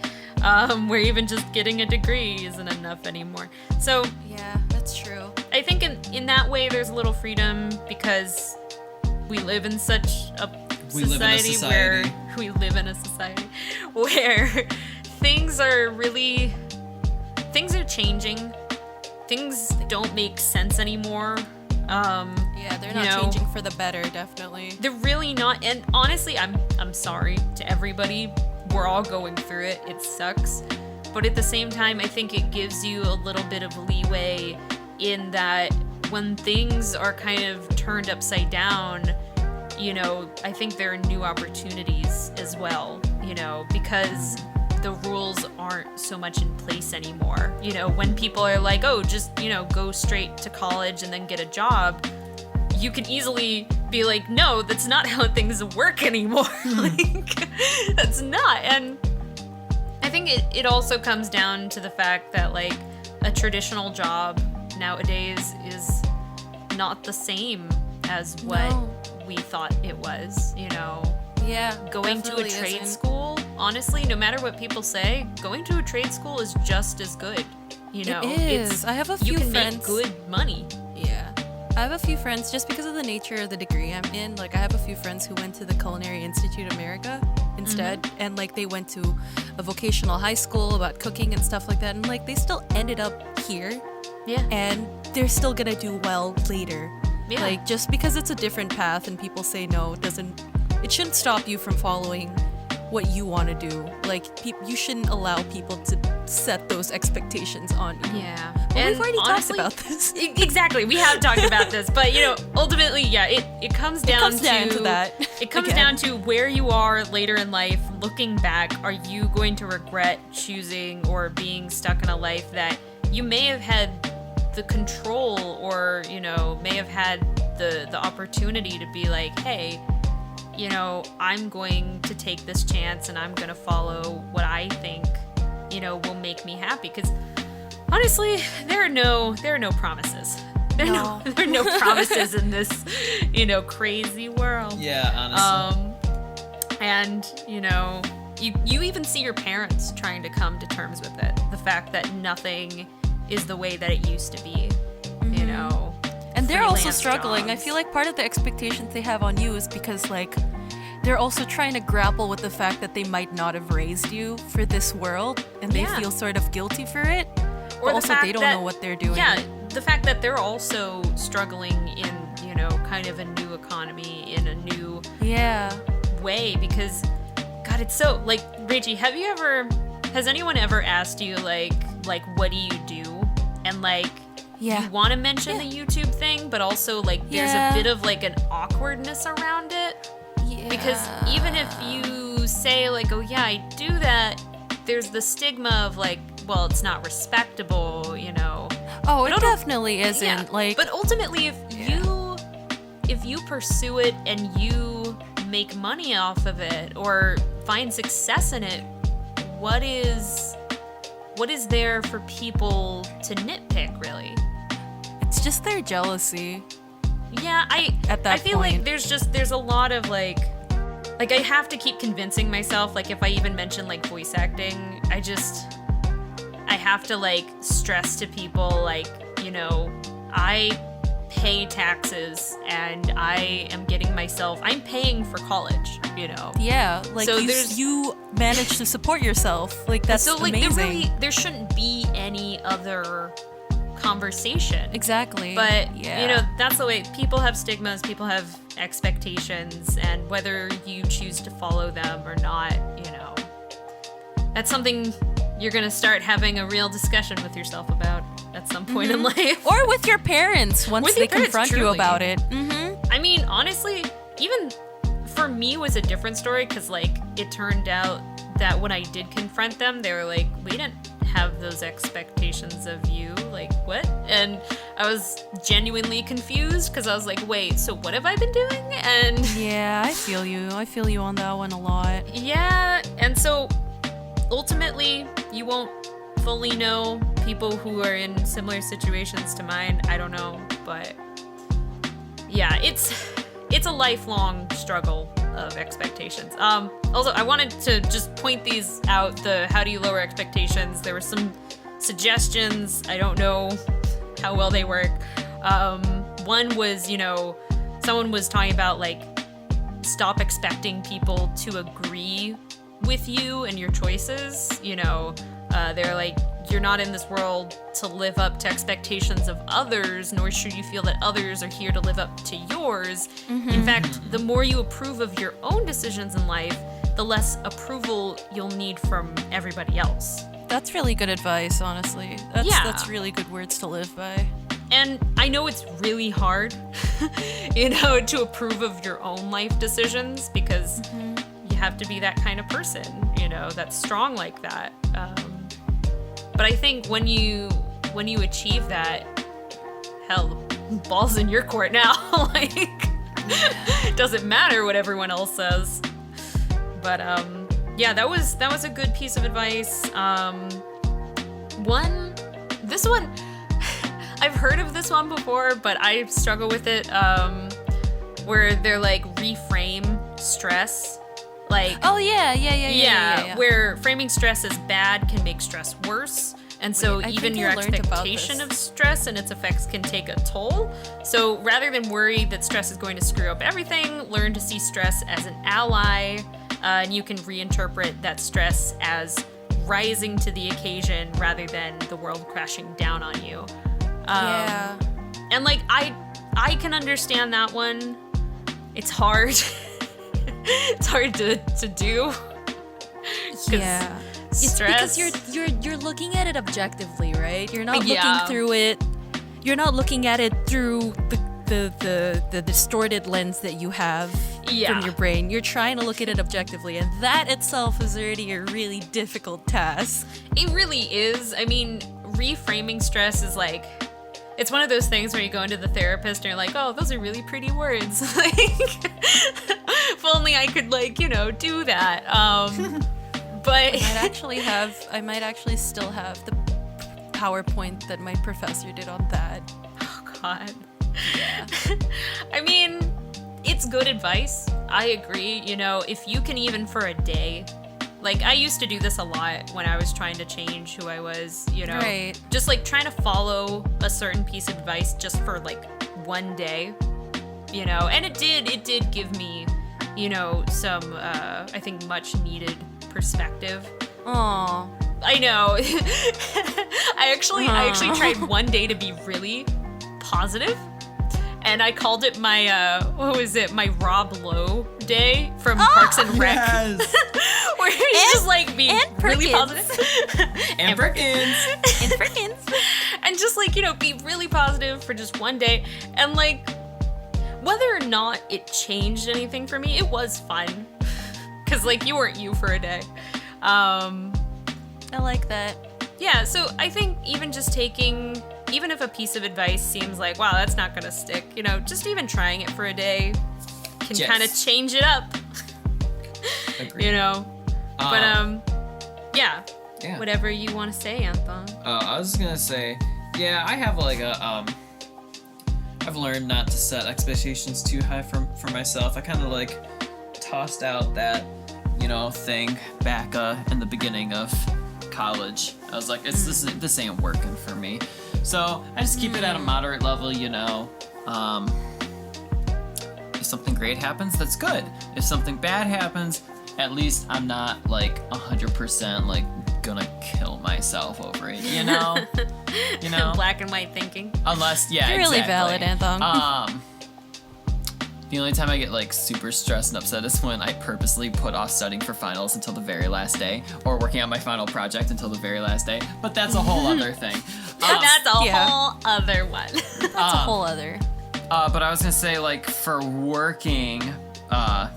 where even just getting a degree isn't enough anymore. So Yeah, that's true. I think in that way there's a little freedom, because we live in such a society where things are changing. Things don't make sense anymore. Yeah, they're not changing for the better, definitely. They're really not. And honestly, I'm sorry to everybody. We're all going through it. It sucks. But at the same time, I think it gives you a little bit of leeway in that when things are kind of turned upside down, I think there are new opportunities as well, because the rules aren't so much in place anymore. When people are like, oh, just, go straight to college and then get a job, you can easily be like, no, that's not how things work anymore. Like, that's not. And I think it also comes down to the fact that, like, a traditional job nowadays is not the same as what we thought it was, Yeah, Going to a definitely trade isn't. school, honestly, no matter what people say, going to a trade school is just as good. It is. I have a few you can friends. make good money. Yeah. I have a few friends, just because of the nature of the degree I'm in, like I have a few friends who went to the Culinary Institute America instead, and like they went to a vocational high school about cooking and stuff like that, and like they still ended up here. Yeah. And they're still gonna do well later. Yeah. Like, just because it's a different path and people say no, it shouldn't stop you from following what you want to do. Like, you shouldn't allow people to set those expectations on you. Yeah. But And we've already honestly, talked about this. Exactly. We have talked about this. But, ultimately, yeah, it comes down to that. It comes Again. down to where you are later in life. Looking back, are you going to regret choosing or being stuck in a life that you may have had the control or, may have had the opportunity to be like, hey, I'm going to take this chance and I'm going to follow what I think, will make me happy. Because honestly, there are no promises. There are no promises in this, crazy world. Yeah, honestly. And, you even see your parents trying to come to terms with it. The fact that nothing is the way that it used to be, And they're also freelance struggling. jobs. I feel like part of the expectations they have on you is because, like, they're also trying to grapple with the fact that they might not have raised you for this world, and they feel sort of guilty for it. Or but the also, fact they don't that- know what they're doing. Yeah, the fact that they're also struggling in, kind of a new economy, in a new way, because, God, it's so, like, Rachie, has anyone ever asked you, like, what do you do? And, like, you want to mention the YouTube thing, but also, like, there's a bit of, like, an awkwardness around it. Yeah. Because even if you say, like, oh, yeah, I do that, there's the stigma of, like, well, it's not respectable, Oh, But it definitely isn't. Yeah. Like, but ultimately, if you pursue it and you make money off of it or find success in it, what is there for people to nitpick, really? it's just their jealousy. Yeah, At that I feel point. like there's a lot of like I have to keep convincing myself, like, if I even mention like voice acting, I have to like stress to people, like, I pay taxes and I am I'm paying for college, Yeah, like, So you manage to support yourself. Like, that's so like amazing. there shouldn't be any other conversation. Exactly. But yeah. that's the way people have stigmas, people have expectations, and whether you choose to follow them or not, that's something you're gonna start having a real discussion with yourself about at some point in life. Or with your parents once With they your parents, confront you truly. about it. Mm-hmm. I mean, honestly, even for me was a different story, because like it turned out that when I did confront them, they were like, we didn't have those expectations of you, like, what? And I was genuinely confused, because I was like, wait, so what have I been doing? And Yeah, I feel you on that one a lot. yeah, and so ultimately you won't fully know people who are in similar situations to mine. I don't know, but yeah, it's a lifelong struggle of expectations. Also, I wanted to just point these out, the how do you lower expectations. There were some suggestions. I don't know how well they work. One was, someone was talking about, like, stop expecting people to agree with you and your choices. They're like, you're not in this world to live up to expectations of others, nor should you feel that others are here to live up to yours. In fact, the more you approve of your own decisions in life, the less approval you'll need from everybody else. That's really good advice, honestly. That's really good words to live by. And I know it's really hard, to approve of your own life decisions, because you have to be that kind of person, that's strong like that. But I think when you achieve that, hell, ball's in your court now. Like, it doesn't matter what everyone else says. But yeah, that was a good piece of advice. This one, I've heard of this one before, but I struggle with it. Where they're like, reframe stress. Like, Oh yeah. where framing stress as bad can make stress worse. And so Wait, I even think your I learned about expectation this. of stress and its effects can take a toll. So rather than worry that stress is going to screw up everything, learn to see stress as an ally, and you can reinterpret that stress as rising to the occasion rather than the world crashing down on you. Yeah. And like I can understand that one. It's hard. It's hard to do. 'Cause Yeah. It's stress. because you're looking at it objectively, right? You're not Yeah. looking through it. You're not looking at it through the distorted lens that you have Yeah. from your brain. You're trying to look at it objectively, and that itself is already a really difficult task. It really is. I mean, reframing stress is like, it's one of those things where you go into the therapist and you're like, oh, those are really pretty words. Like, if only I could, like, do that. But I might actually still have the PowerPoint that my professor did on that. oh God. Yeah. I mean, it's good advice. I agree. If you can even for a day, like I used to do this a lot when I was trying to change who I was, Right. just like trying to follow a certain piece of advice just for like one day, and it did give me, some, I think much needed perspective. Aw. I know. I actually tried one day to be really positive. And I called it my, my Rob Lowe day from Parks and Rec. Yes. Where you just like be and really Perkins. positive. And Perkins. And Perkins. And just like, be really positive for just one day. And like, whether or not it changed anything for me, it was fun. Cause like you weren't you for a day. I like that. Yeah, so I think even if a piece of advice seems like, wow, that's not gonna stick, just even trying it for a day can Yes. kind of change it up. Agreed. Yeah. Yeah. Whatever you want to say, Anton. I was just gonna say, yeah, I have like I've learned not to set expectations too high for myself. I kind of like tossed out that, thing back in the beginning of college. I was like, this ain't working for me. So I just keep it at a moderate level, If something great happens, that's good. If something bad happens, at least I'm not like 100% like gonna kill myself over it, Black and white thinking. Unless, yeah, Really exactly. valid, Anthong. The only time I get like super stressed and upset is when I purposely put off studying for finals until the very last day, or working on my final project until the very last day. But that's a whole other thing. That's a yeah. whole other one. That's a whole other. But I was gonna say, like, for working,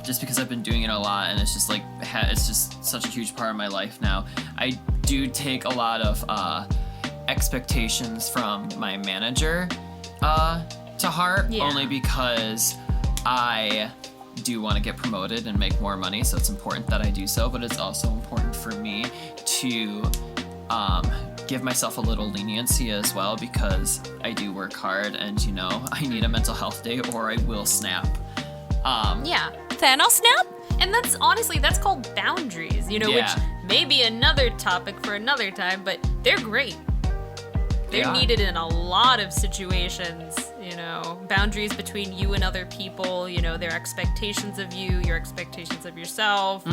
just because I've been doing it a lot, and it's just like it's just such a huge part of my life now. I do take a lot of expectations from my manager to heart, Yeah. only because I do want to get promoted and make more money, so it's important that I do so. But it's also important for me to give myself a little leniency as well, because I do work hard, and I need a mental health day or I will snap. Yeah. Thanos snap? And that's called boundaries, Yeah. which may be another topic for another time, but they're great. They're are. needed in a lot of situations, boundaries between you and other people, their expectations of you, your expectations of yourself,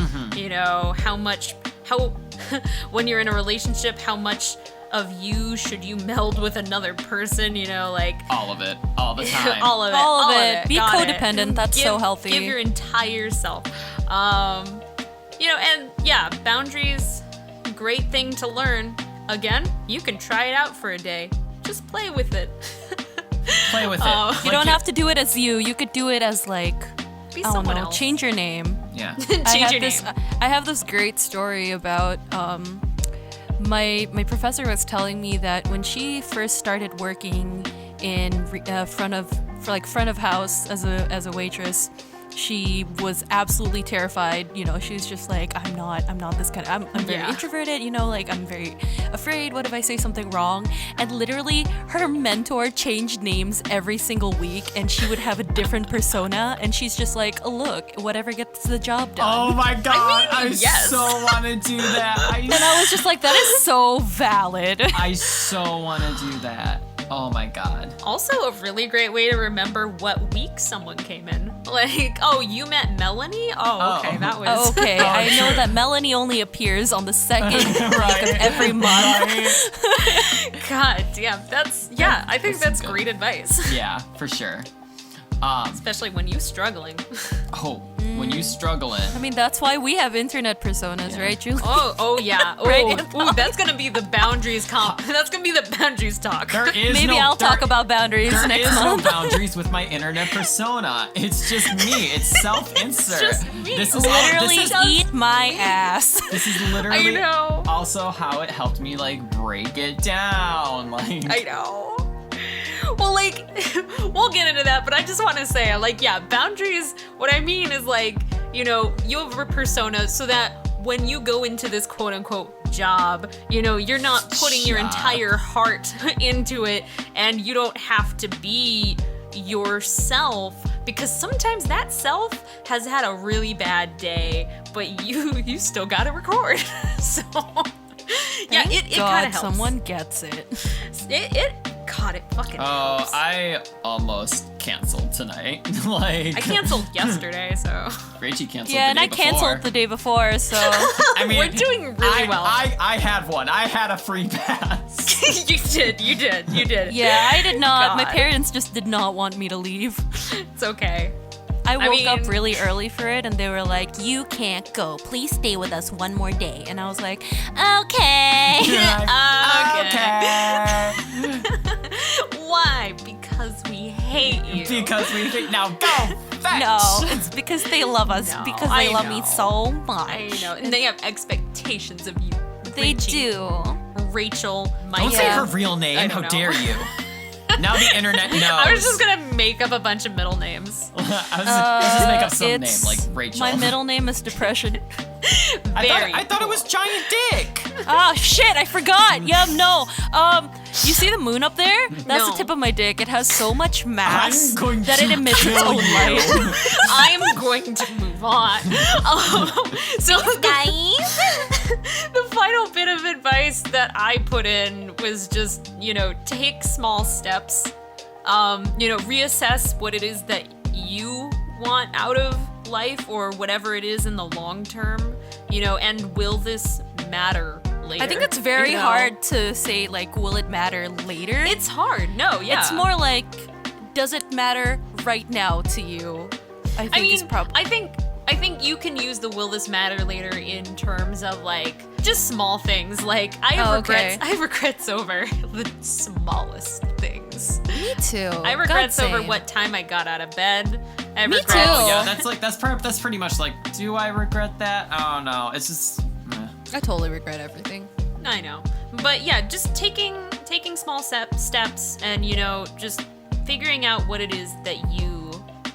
when you're in a relationship, how much of you should you meld with another person, like All of it, all the time. all of it. All of it. Be Got codependent. That's so healthy. Give your entire self. And yeah, boundaries, great thing to learn. Again, you can try it out for a day. Just play with it. Play with it. You don't have to do it as you. You could do it as like, Be I don't someone know, else. change your name. Yeah. Change your name. I have this great story about my professor was telling me that when she first started working in front of house as a waitress, she was absolutely terrified. You know, she was just like, I'm not this kind of, I'm very introverted, you know, like I'm very afraid. What if I say something wrong? And literally her mentor changed names every single week, and she would have a different persona, and she's just like, look, whatever gets the job done. Oh my god, I yes. so want to do that. And I was just like, that is so valid. I so want to do that. Oh my god. Also a really great way to remember what week someone came in. Like, oh, you met Melanie? Oh, okay, that was... Okay, I know that Melanie only appears on the second week of every month. Right. God damn, I think that's great advice. Yeah, for sure. Especially when you're struggling. When you struggling. I mean, that's why we have internet personas, right, Julie? Oh yeah. Oh, Right? ooh, that's gonna be the boundaries That's gonna be the boundaries talk. Maybe I'll talk about boundaries next month. There is no boundaries with my internet persona. It's just me. It's self-insert. It's just me. This is Literally eat my ass. This is literally I know. also how it helped me like break it down. Like I know. Well, like, we'll get into that, but I just want to say, like, yeah, boundaries, what I mean is, like, you know, you have a persona so that when you go into this quote-unquote job, you know, you're not putting your entire heart into it, and you don't have to be yourself, because sometimes that self has had a really bad day, but you still got to record. So, yeah, it kind of helps. Someone gets it. God, it fucking oh, helps. I almost canceled tonight. Like I canceled yesterday, so Rachie canceled. Yeah, the and day I canceled before. the day before, so I mean, we're doing really well. I had one. I had a free pass. You did. yeah, I did not. God. My parents just did not want me to leave. It's okay. I woke up really early for it, and they were like, you can't go. Please stay with us one more day. And I was like, okay. Okay. Why? Because we hate you. Because we hate. Now go fetch. No, it's because they love us. No, because they love me know. so much. I know. And they have expectations of you. They Rachie. do. Rachel, my Don't say her real name. I don't How know. dare you? Now the internet knows. I was just gonna make up a bunch of middle names. Let's just make up some name like Rachel. My middle name is Depression. I thought it was Giant Dick. Oh shit, I forgot. Yeah, no. You see the moon up there? That's No. the tip of my dick. It has so much mass I'm going that to it emits its kill own you. light. I'm going to move on. So Guys? the final bit of advice that I put in was just, you know, take small steps. You know, reassess what it is that you want out of life or whatever it is in the long term, you know, and will this matter later? I think it's very you know? hard to say, like, will it matter later? It's hard. No, yeah. It's more like, does it matter right now to you? I think is probably. I think you can use the will this matter later in terms of like just small things. Like I have regrets over the smallest things. Me too. I have regrets over what time I got out of bed. I Me regret, too. Yeah, that's pretty much like, do I regret that? I don't know. It's just. I totally regret everything. I know, but yeah, just taking small steps, and you know, just figuring out what it is that you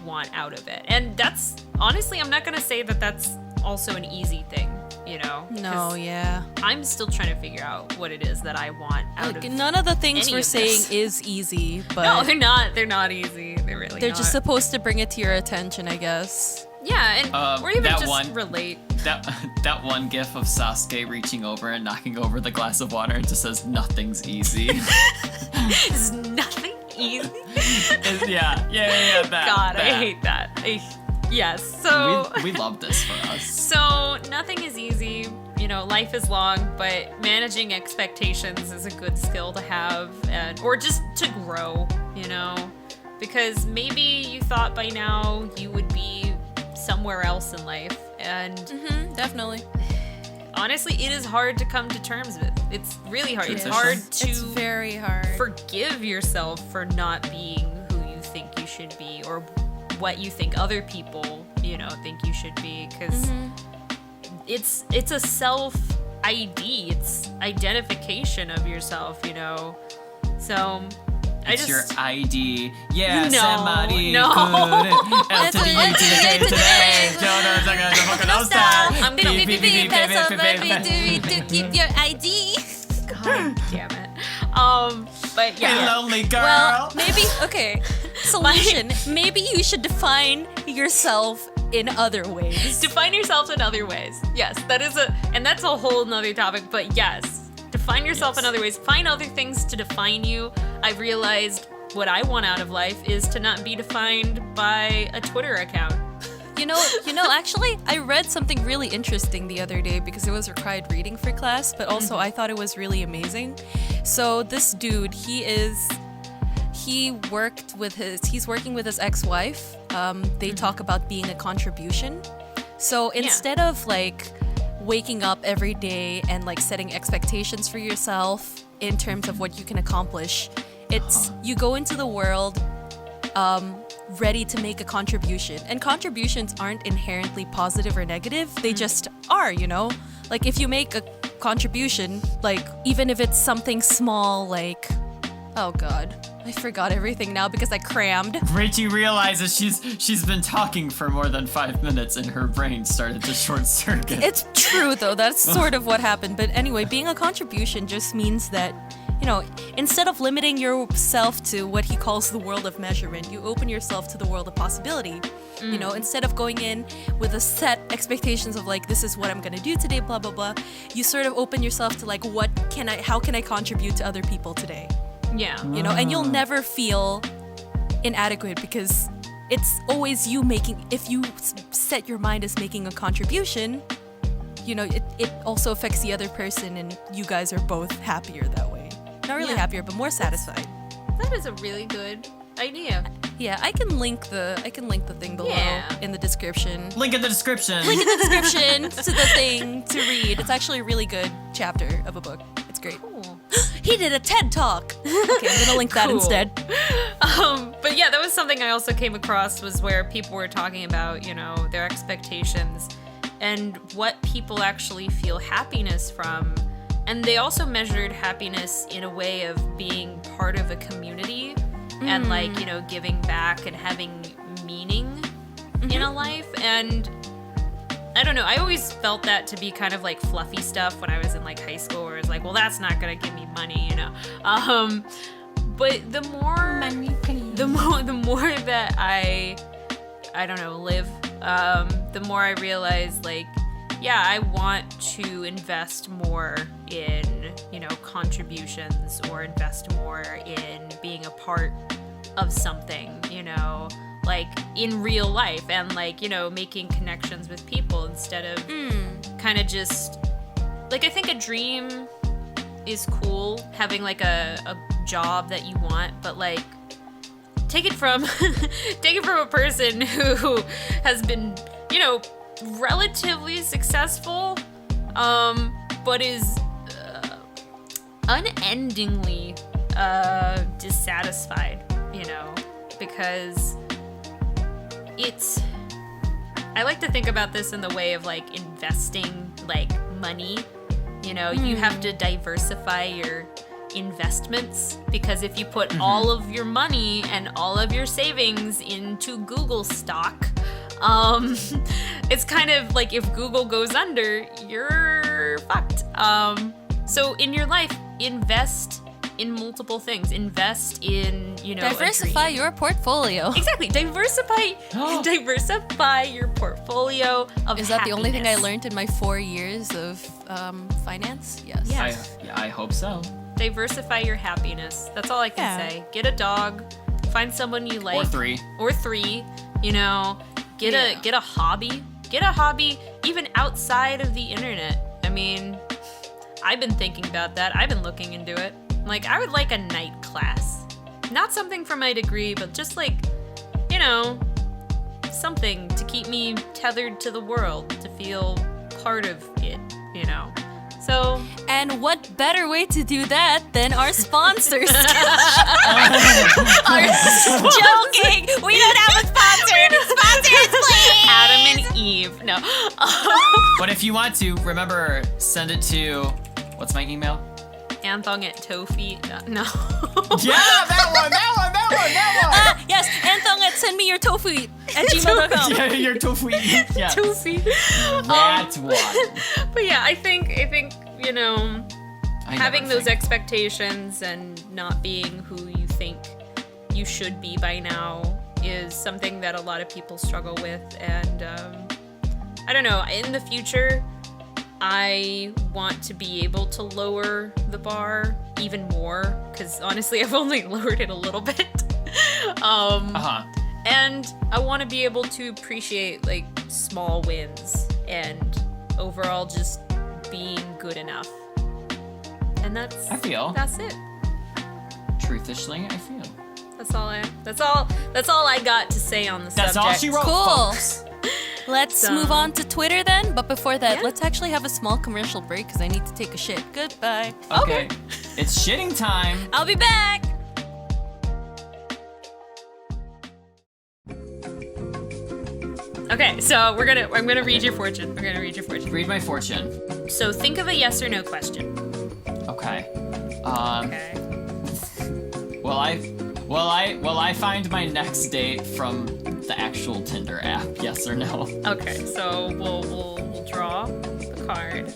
want out of it. And that's honestly, I'm not gonna say that that's also an easy thing, you know. No, yeah. I'm still trying to figure out what it is that I want out Like, of none of the things any we're of saying this. is easy, but No, they're not. They're not easy. They're really they're not. just supposed to bring it to your attention, I guess. Yeah, and or even that just one- relate. That one gif of Sasuke reaching over and knocking over the glass of water and just says nothing's easy. Is nothing easy? yeah. That, God, that. I hate that. Yes. So we love this for us. So nothing is easy. You know, life is long, but managing expectations is a good skill to have, or just to grow. You know, because maybe you thought by now you would be somewhere else in life, and Definitely. honestly, it is hard to come to terms with. It's really hard. It's hard to It's very hard. forgive yourself for not being who you think you should be, or what you think other people, you know, think you should be, because it's a self ID. It's identification of yourself, you know. So It's your ID. Yeah, No, somebody no. could. L to the U to the J today. I'm gonna to keep your ID. God damn it. But yeah. Hey, lonely girl. Well, maybe, okay, solution. Maybe you should define yourself in other ways. Define yourself in other ways. Yes, and that's a whole nother topic, but yes. Define yourself in other ways. Find other things to define you. I've realized what I want out of life is to not be defined by a Twitter account. You know, actually, I read something really interesting the other day because it was required reading for class, but also I thought it was really amazing. So this dude, he's working with his ex-wife. They talk about being a contribution. So instead of like waking up every day and like setting expectations for yourself in terms of what you can accomplish, it's you go into the world ready to make a contribution. And contributions aren't inherently positive or negative. They just are, you know? Like if you make a contribution, like even if it's something small, like, oh God, I forgot everything now because I crammed. Rachie realizes she's been talking for more than 5 minutes and her brain started to short circuit. It's true though, that's sort of what happened. But anyway, being a contribution just means that, you know, instead of limiting yourself to what he calls the world of measurement, you open yourself to the world of possibility. You know, instead of going in with a set expectations of like, this is what I'm gonna do today, blah, blah, blah, you sort of open yourself to like, how can I contribute to other people today? Yeah. You know, and you'll never feel inadequate because it's always you making, if you set your mind as making a contribution, you know, it also affects the other person and you guys are both happier that way. Not really happier, but more satisfied. That is a really good idea. Yeah, I can link the thing below in the description. Link in the description. Link in the description to the thing to read. It's actually a really good chapter of a book. It's great. Cool. He did a TED Talk. Okay, I'm gonna link that instead. But yeah, that was something I also came across was where people were talking about, you know, their expectations and what people actually feel happiness from. And they also measured happiness in a way of being part of a community and like, you know, giving back and having meaning in a life. And I don't know, I always felt that to be kind of like fluffy stuff when I was in like high school where it's like, well, that's not gonna give me money, you know. But the more that I don't know, live, the more I realize like, yeah, I want to invest more in, you know, contributions or invest more in being a part of something, you know, like in real life and like, you know, making connections with people instead of kind of just like, I think a dream is cool, having like a job that you want, but like take it from a person who has been, you know, relatively successful, but is unendingly dissatisfied, you know, because I like to think about this in the way of like investing like money, you know, you have to diversify your investments because if you put all of your money and all of your savings into Google stock, it's kind of like if Google goes under, you're fucked. So in your life, invest in multiple things. Invest in, you know, diversify your portfolio. Exactly. Diversify your portfolio of Is that the only thing I happiness. learned in my 4 years of finance? Yes. Yeah. I hope so. Diversify your happiness. That's all I can say. Get a dog. Find someone you like. Or three. You know, get a hobby. Get a hobby even outside of the internet. I mean, I've been thinking about that. I've been looking into it. Like, I would like a night class. Not something for my degree, but just like, you know, something to keep me tethered to the world, to feel part of it, you know. So, and what better way to do that than our sponsors? Joking! We don't have a sponsor! Sponsors, please! Adam and Eve. No. But if you want to, remember, send it to, what's my email? Anthong at toe feet. No. Yeah, that one. Yes, Anthong at send me your tofu at gmail.com. Yeah, your tofu. Yes. Toe feet. That's one. But yeah, I think you know, I having never those think. expectations and not being who you think you should be by now is something that a lot of people struggle with. And I don't know, in the future, I want to be able to lower the bar even more, because honestly, I've only lowered it a little bit. And I want to be able to appreciate like small wins and overall just being good enough. And that's it. Truthishly, I feel. That's all I got to say on the subject. That's all she wrote, Cool. folks. Let's move on to Twitter then. But before that, Yeah. let's actually have a small commercial break because I need to take a shit. Goodbye. Okay. It's shitting time. I'll be back. Okay, so I'm gonna read your fortune. Read my fortune. So think of a yes or no question. Okay. Okay. Will I find my next date from the actual Tinder app? Yes or no? Okay, so we'll draw the card.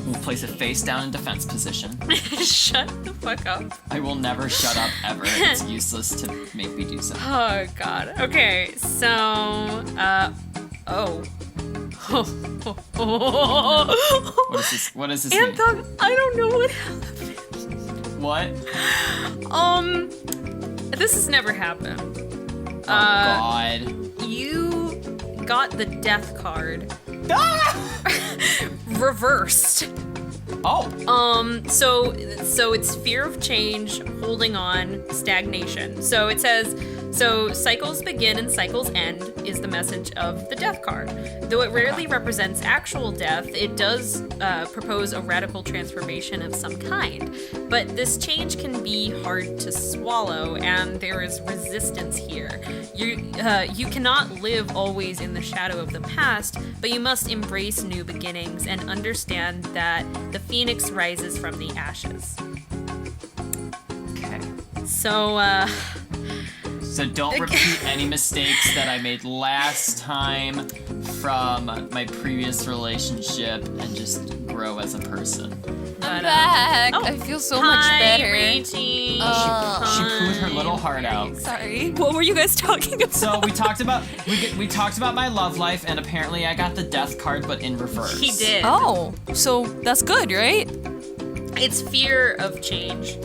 We'll place it face down in defense position. Shut the fuck up. I will never shut up ever. It's useless to make me do so. Oh god. Okay, so What is this mean? Anthong, I don't know what happened. What? This has never happened. Oh God. You got the death card Ah! reversed. Oh. So it's fear of change, holding on, stagnation. So it says, so cycles begin and cycles end is the message of the death card. Though it rarely represents actual death, it does propose a radical transformation of some kind. But this change can be hard to swallow, and there is resistance here. You cannot live always in the shadow of the past, but you must embrace new beginnings and understand that the phoenix rises from the ashes. Okay. So, So don't repeat any mistakes that I made last time from my previous relationship and just grow as a person. I'm back. oh, I feel so much better. Rachie. She pooed her little heart out. Sorry. What were you guys talking about? So we talked about my love life, and apparently I got the death card, but in reverse. He did. Oh, so that's good, right? It's fear of change.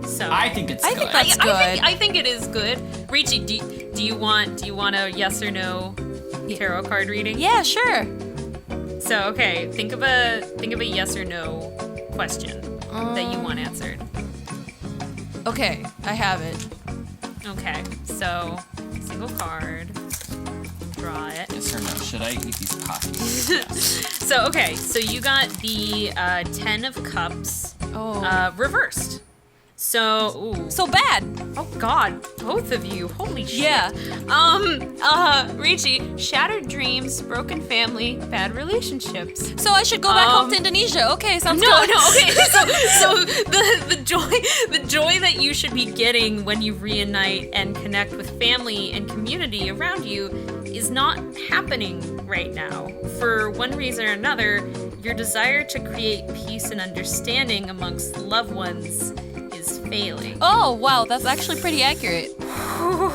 So I think it's good. I think that's good. I think it is good. Rachie, do you want a yes or no tarot card reading? Yeah, sure. So okay, think of a yes or no question that you want answered. Okay, I have it. Okay, so single card. Draw it. Yes or no? Should I eat these pockies? So okay, so you got the 10 of Cups reversed. So So bad. oh god, both of you, holy shit. Yeah. Rachie, shattered dreams, broken family, bad relationships. So I should go back home to Indonesia. Okay, sounds good. No, okay. So the joy that you should be getting when you reunite and connect with family and community around you is not happening right now. For one reason or another, your desire to create peace and understanding amongst loved ones is failing. Oh, wow, that's actually pretty accurate.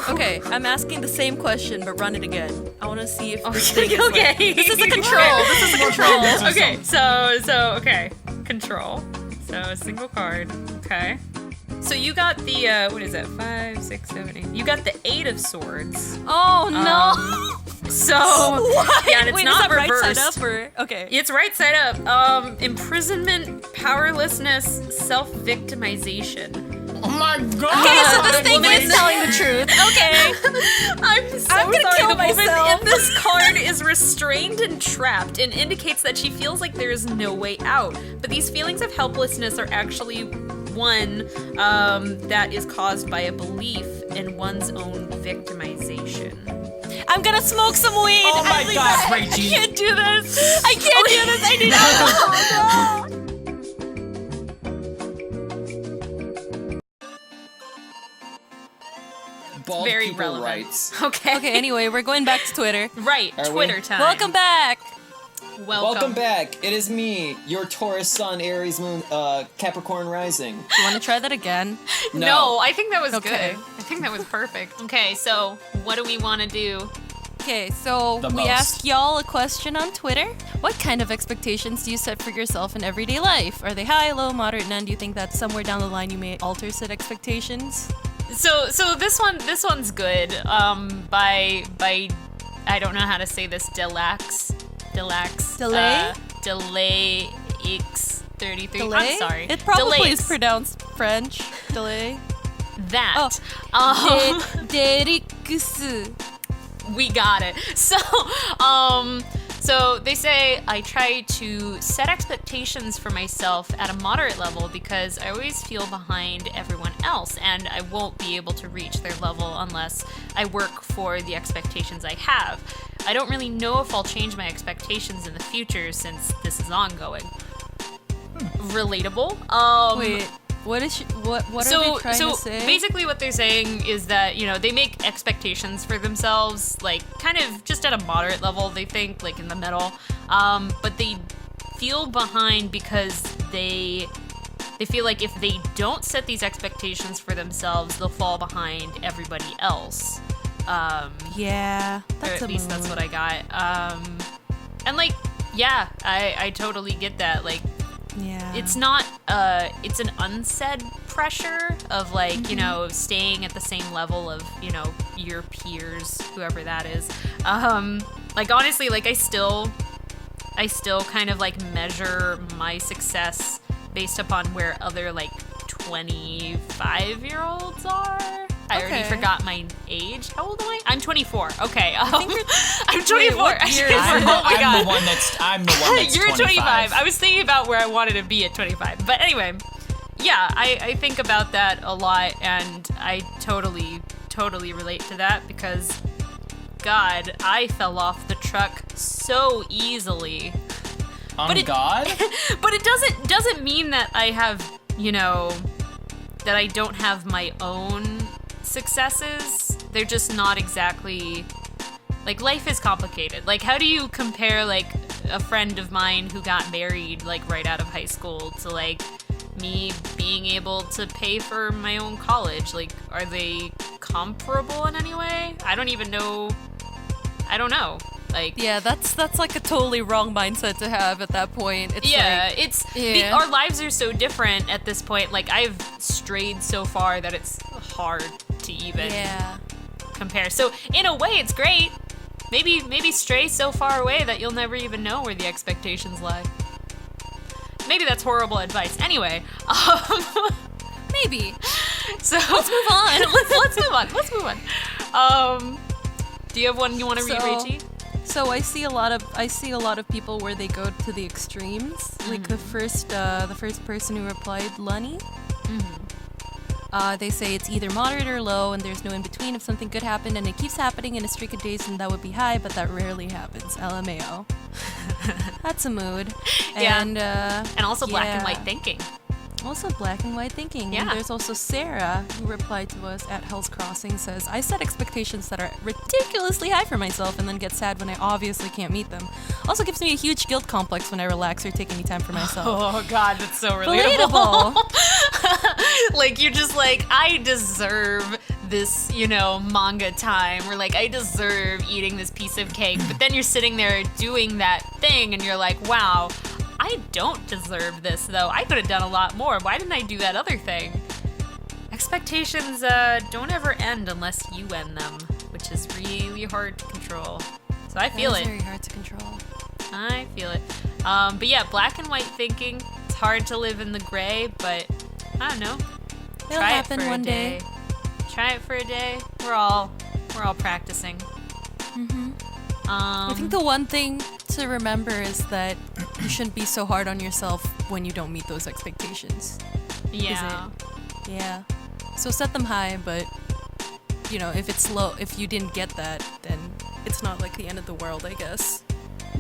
Okay, I'm asking the same question, but run it again. I want to see if this thing is Okay. like, this is a control. This is a control. Okay, so okay, control. So single card. Okay. So you got the what is that? 5, 6, 7, 8. You got the 8 of Swords. Oh no. So What? yeah, and it's Wait, not is that reversed. right side up or okay? It's right side up. Imprisonment, powerlessness, self-victimization. Oh my God! Okay, so this thing woman- is telling the truth. Okay. I'm so I'm gonna sorry. kill The woman myself. in this card is restrained and trapped and indicates that she feels like there is no way out. But these feelings of helplessness are actually one that is caused by a belief in one's own victimization. I'm gonna smoke some weed. Oh my I God, I Rachie. can't do this. I can't do this. I need help. bald very people relevant. rights. Okay. Okay, anyway, we're going back to Twitter. Right, Are we? Twitter time. Welcome back! Welcome back. It is me, your Taurus Sun, Aries Moon, Capricorn Rising. You want to try that again? No, I think that was Okay. good. I think that was perfect. Okay, so what do we want to do? Okay, so The we most. asked y'all a question on Twitter. What kind of expectations do you set for yourself in everyday life? Are they high, low, moderate, none? Do you think that somewhere down the line you may alter said expectations? So this one's good. By I don't know how to say this. Delax. Delay? Delay X33. Delay? I'm sorry. It probably Delays. is pronounced French. Delay. That. Derix. We got it. So they say I try to set expectations for myself at a moderate level because I always feel behind everyone else and I won't be able to reach their level unless I work for the expectations I have. I don't really know if I'll change my expectations in the future since this is ongoing. Relatable. Wait, what is what are they trying to say? Basically what they're saying is that, they make expectations for themselves, like, kind of just at a moderate level, they think, like, in the middle. But they feel behind because they feel like if they don't set these expectations for themselves, they'll fall behind everybody else. Yeah, Or that's at least that's what I got. And, like, yeah, I totally get that. Like, Yeah. it's not it's an unsaid pressure of like staying at the same level of your peers, whoever that is. Like honestly, like I still kind of like measure my success based upon where other like 25-year-olds are. I already Okay. forgot my age. How old am I? I'm 24. Okay. think you're- I'm 24. what year is Oh it? my god. I'm the one that's You're 25. I was thinking about where I wanted to be at 25. But anyway, yeah, I think about that a lot, and I totally relate to that because, God, I fell off the truck so easily. On God? But it doesn't mean that I have, that I don't have my own successes. They're just not exactly, like, life is complicated. Like, how do you compare, like, a friend of mine who got married, like, right out of high school to, like, me being able to pay for my own college? Like, are they comparable in any way? I don't even know. I don't know. Like, Yeah, that's like a totally wrong mindset to have at that point. It's yeah, like, it's yeah. our lives are so different at this point. Like, I've strayed so far that it's hard to even compare. So in a way, it's great. Maybe stray so far away that you'll never even know where the expectations lie. Maybe that's horrible advice. Anyway, maybe. so Let's move on. Let's move on. Do you have one you want to read, Rachie? So I see a lot of people where they go to the extremes. Like the first person who replied, Lunny. They say it's either moderate or low, and there's no in between. If something good happened and it keeps happening in a streak of days, then that would be high, but that rarely happens. LMAO. That's a mood. Yeah. And Also black and yeah. white thinking. Also black and white thinking. Yeah. And there's also Sarah, who replied to us at Hell's Crossing, says, I set expectations that are ridiculously high for myself and then get sad when I obviously can't meet them. Also gives me a huge guilt complex when I relax or take any time for myself. Oh god, that's so relatable. Like, you're just like, I deserve this, manga time, or like, I deserve eating this piece of cake, but then you're sitting there doing that thing and you're like, wow, I don't deserve this, though. I could have done a lot more. Why didn't I do that other thing? Expectations don't ever end unless you end them, which is really hard to control. So I feel That is it. very hard to control. I feel it. But yeah, black and white thinking. It's hard to live in the gray, but I don't know. It'll Try happen it for one a day. Try it for a day. We're all practicing. I think the one thing to remember is that you shouldn't be so hard on yourself when you don't meet those expectations. Yeah. Yeah. So set them high, but if it's low, if you didn't get that, then it's not like the end of the world, I guess.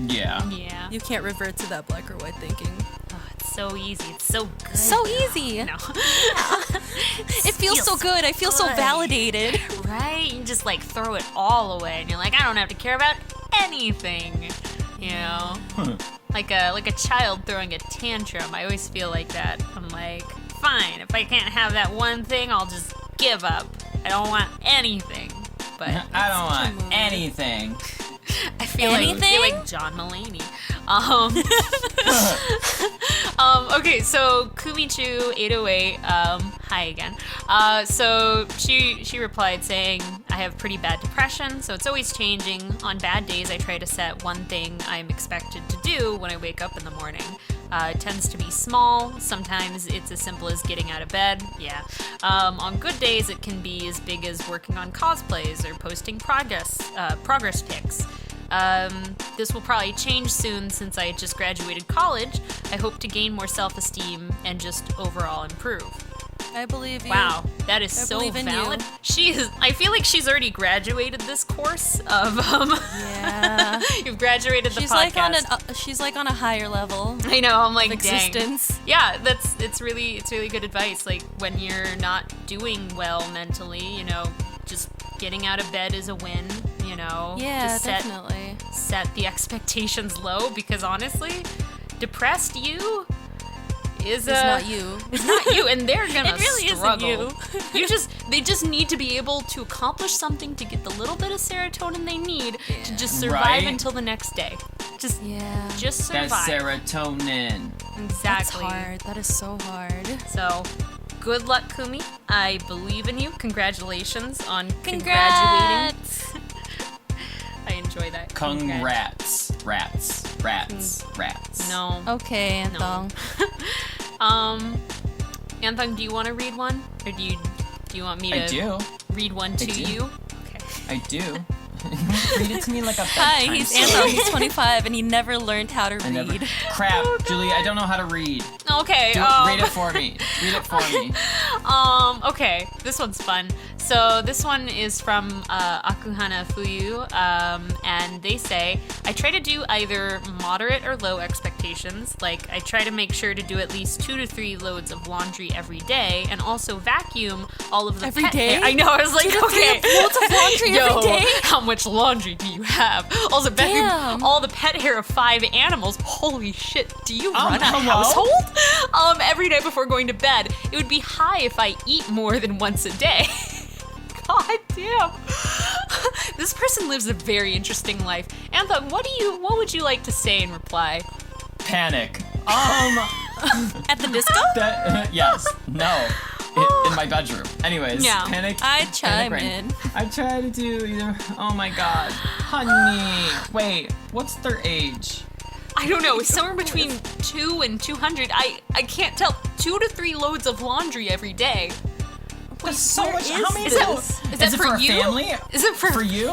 Yeah. Yeah. You can't revert to that black or white thinking. Oh, it's so easy. It's so good. So easy. No. It feels so good. I feel so validated. Right? You just like throw it all away, and you're like, I don't have to care about anything. You know, like a child throwing a tantrum. I always feel like that. I'm like, fine, if I can't have that one thing, I'll just give up. I don't want anything. But I don't want anything. I feel like John Mulaney. Okay, so Kumichu808, hi again. So she replied saying, I have pretty bad depression, so it's always changing. On bad days, I try to set one thing I'm expected to do when I wake up in the morning. It tends to be small. Sometimes it's as simple as getting out of bed. Yeah. On good days, it can be as big as working on cosplays or posting progress pics. This will probably change soon since I just graduated college. I hope to gain more self-esteem and just overall improve. I believe you. Wow, that is so valid. I feel like she's already graduated this course of Yeah. You've graduated the She's podcast. She's like on a higher level. I know, I'm like, of existence. Dang. Yeah, it's really good advice. Like when you're not doing well mentally, you know, just getting out of bed is a win, you know. Yeah, just definitely. Set the expectations low, because honestly, depressed you is not you. It's not you, and they're gonna It really struggle. isn't you. They just need to be able to accomplish something to get the little bit of serotonin they need to just survive until the next day. Just survive. That's serotonin. Exactly. That's hard. That is so hard. So, good luck, Kumi. I believe in you. Congratulations on Congrats. graduating. I enjoy that. Congrats. Rats. No. Okay, Anthong. Anthong, do you want to read one, or do you want me to read one to you? Okay. I do. Read it to me like a bedtime Hi, he's story. Anthong. He's 25 and he never learned how to read. Crap, Julie, I don't know how to read. Okay. Read it for me. Read it for me. Okay, this one's fun. So this one is from Akuhana Fuyu, and they say, I try to do either moderate or low expectations. Like, I try to make sure to do at least 2 to 3 loads of laundry every day, and also vacuum all of the Every pet day? hair. I know, I was like, 2 to 3 okay. loads of laundry every day? How much laundry do you have? Also, vacuum Damn. all the pet hair of 5 animals. Holy shit, do you run a hello? household? Every night before going to bed. It would be high if I eat more than once a day. God damn. This person lives a very interesting life. Anthong, what would you like to say in reply? Panic. At the disco? Yes. No. In my bedroom. Anyways, Yeah. panic. I panic chime brain. in. I try to do either. Oh my god. Honey. Wait, what's their age? I don't know. It's somewhere between 2 and 200. I can't tell. 2 to 3 loads of laundry every day. That's so where much. is How many this? is that it for a you? family? Is it for you?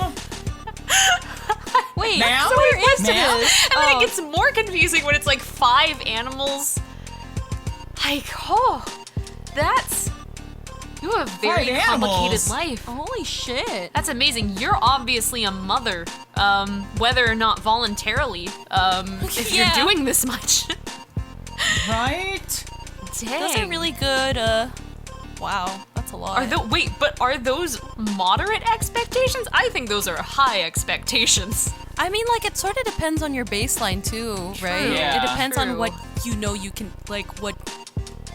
Wait, Ma'am? so where is Ma'am? this? And then it gets more confusing when it's like 5 animals. Like, you have a very 5 complicated animals? life. Holy shit. That's amazing. You're obviously a mother, whether or not voluntarily, if you're Yeah. doing this much. Right? Dang. Those are really good, wow, that's a lot. Are those moderate expectations? I think those are high expectations. I mean, like, it sort of depends on your baseline, too, right? Yeah. It depends True. on what you can, like, what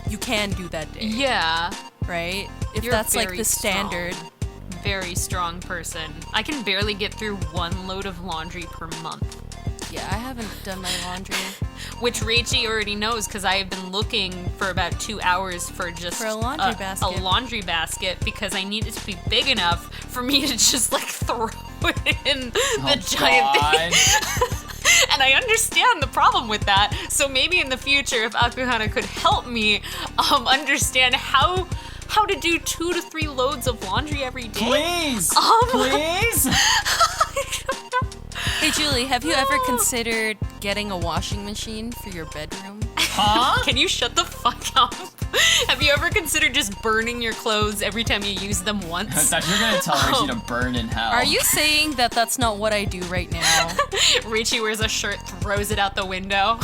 you can do that day, Yeah. right? If You're that's, like, very the standard. strong. Very strong person. I can barely get through 1 load of laundry per month. Yeah, I haven't done my laundry. Which Rachie already knows, because I have been looking for about 2 hours for just For a laundry basket. A laundry basket, because I need it to be big enough for me to just like throw it in the giant thing. And I understand the problem with that. So maybe in the future, if Akuhana could help me understand how to do 2 to 3 loads of laundry every day. Please. Please. Hey, Julie, have you ever considered getting a washing machine for your bedroom? Huh? Can you shut the fuck up? Have you ever considered just burning your clothes every time you use them I once? thought you were gonna tell Rachie to burn in hell. Are you saying that that's not what I do right now? Rachie wears a shirt, throws it out the window.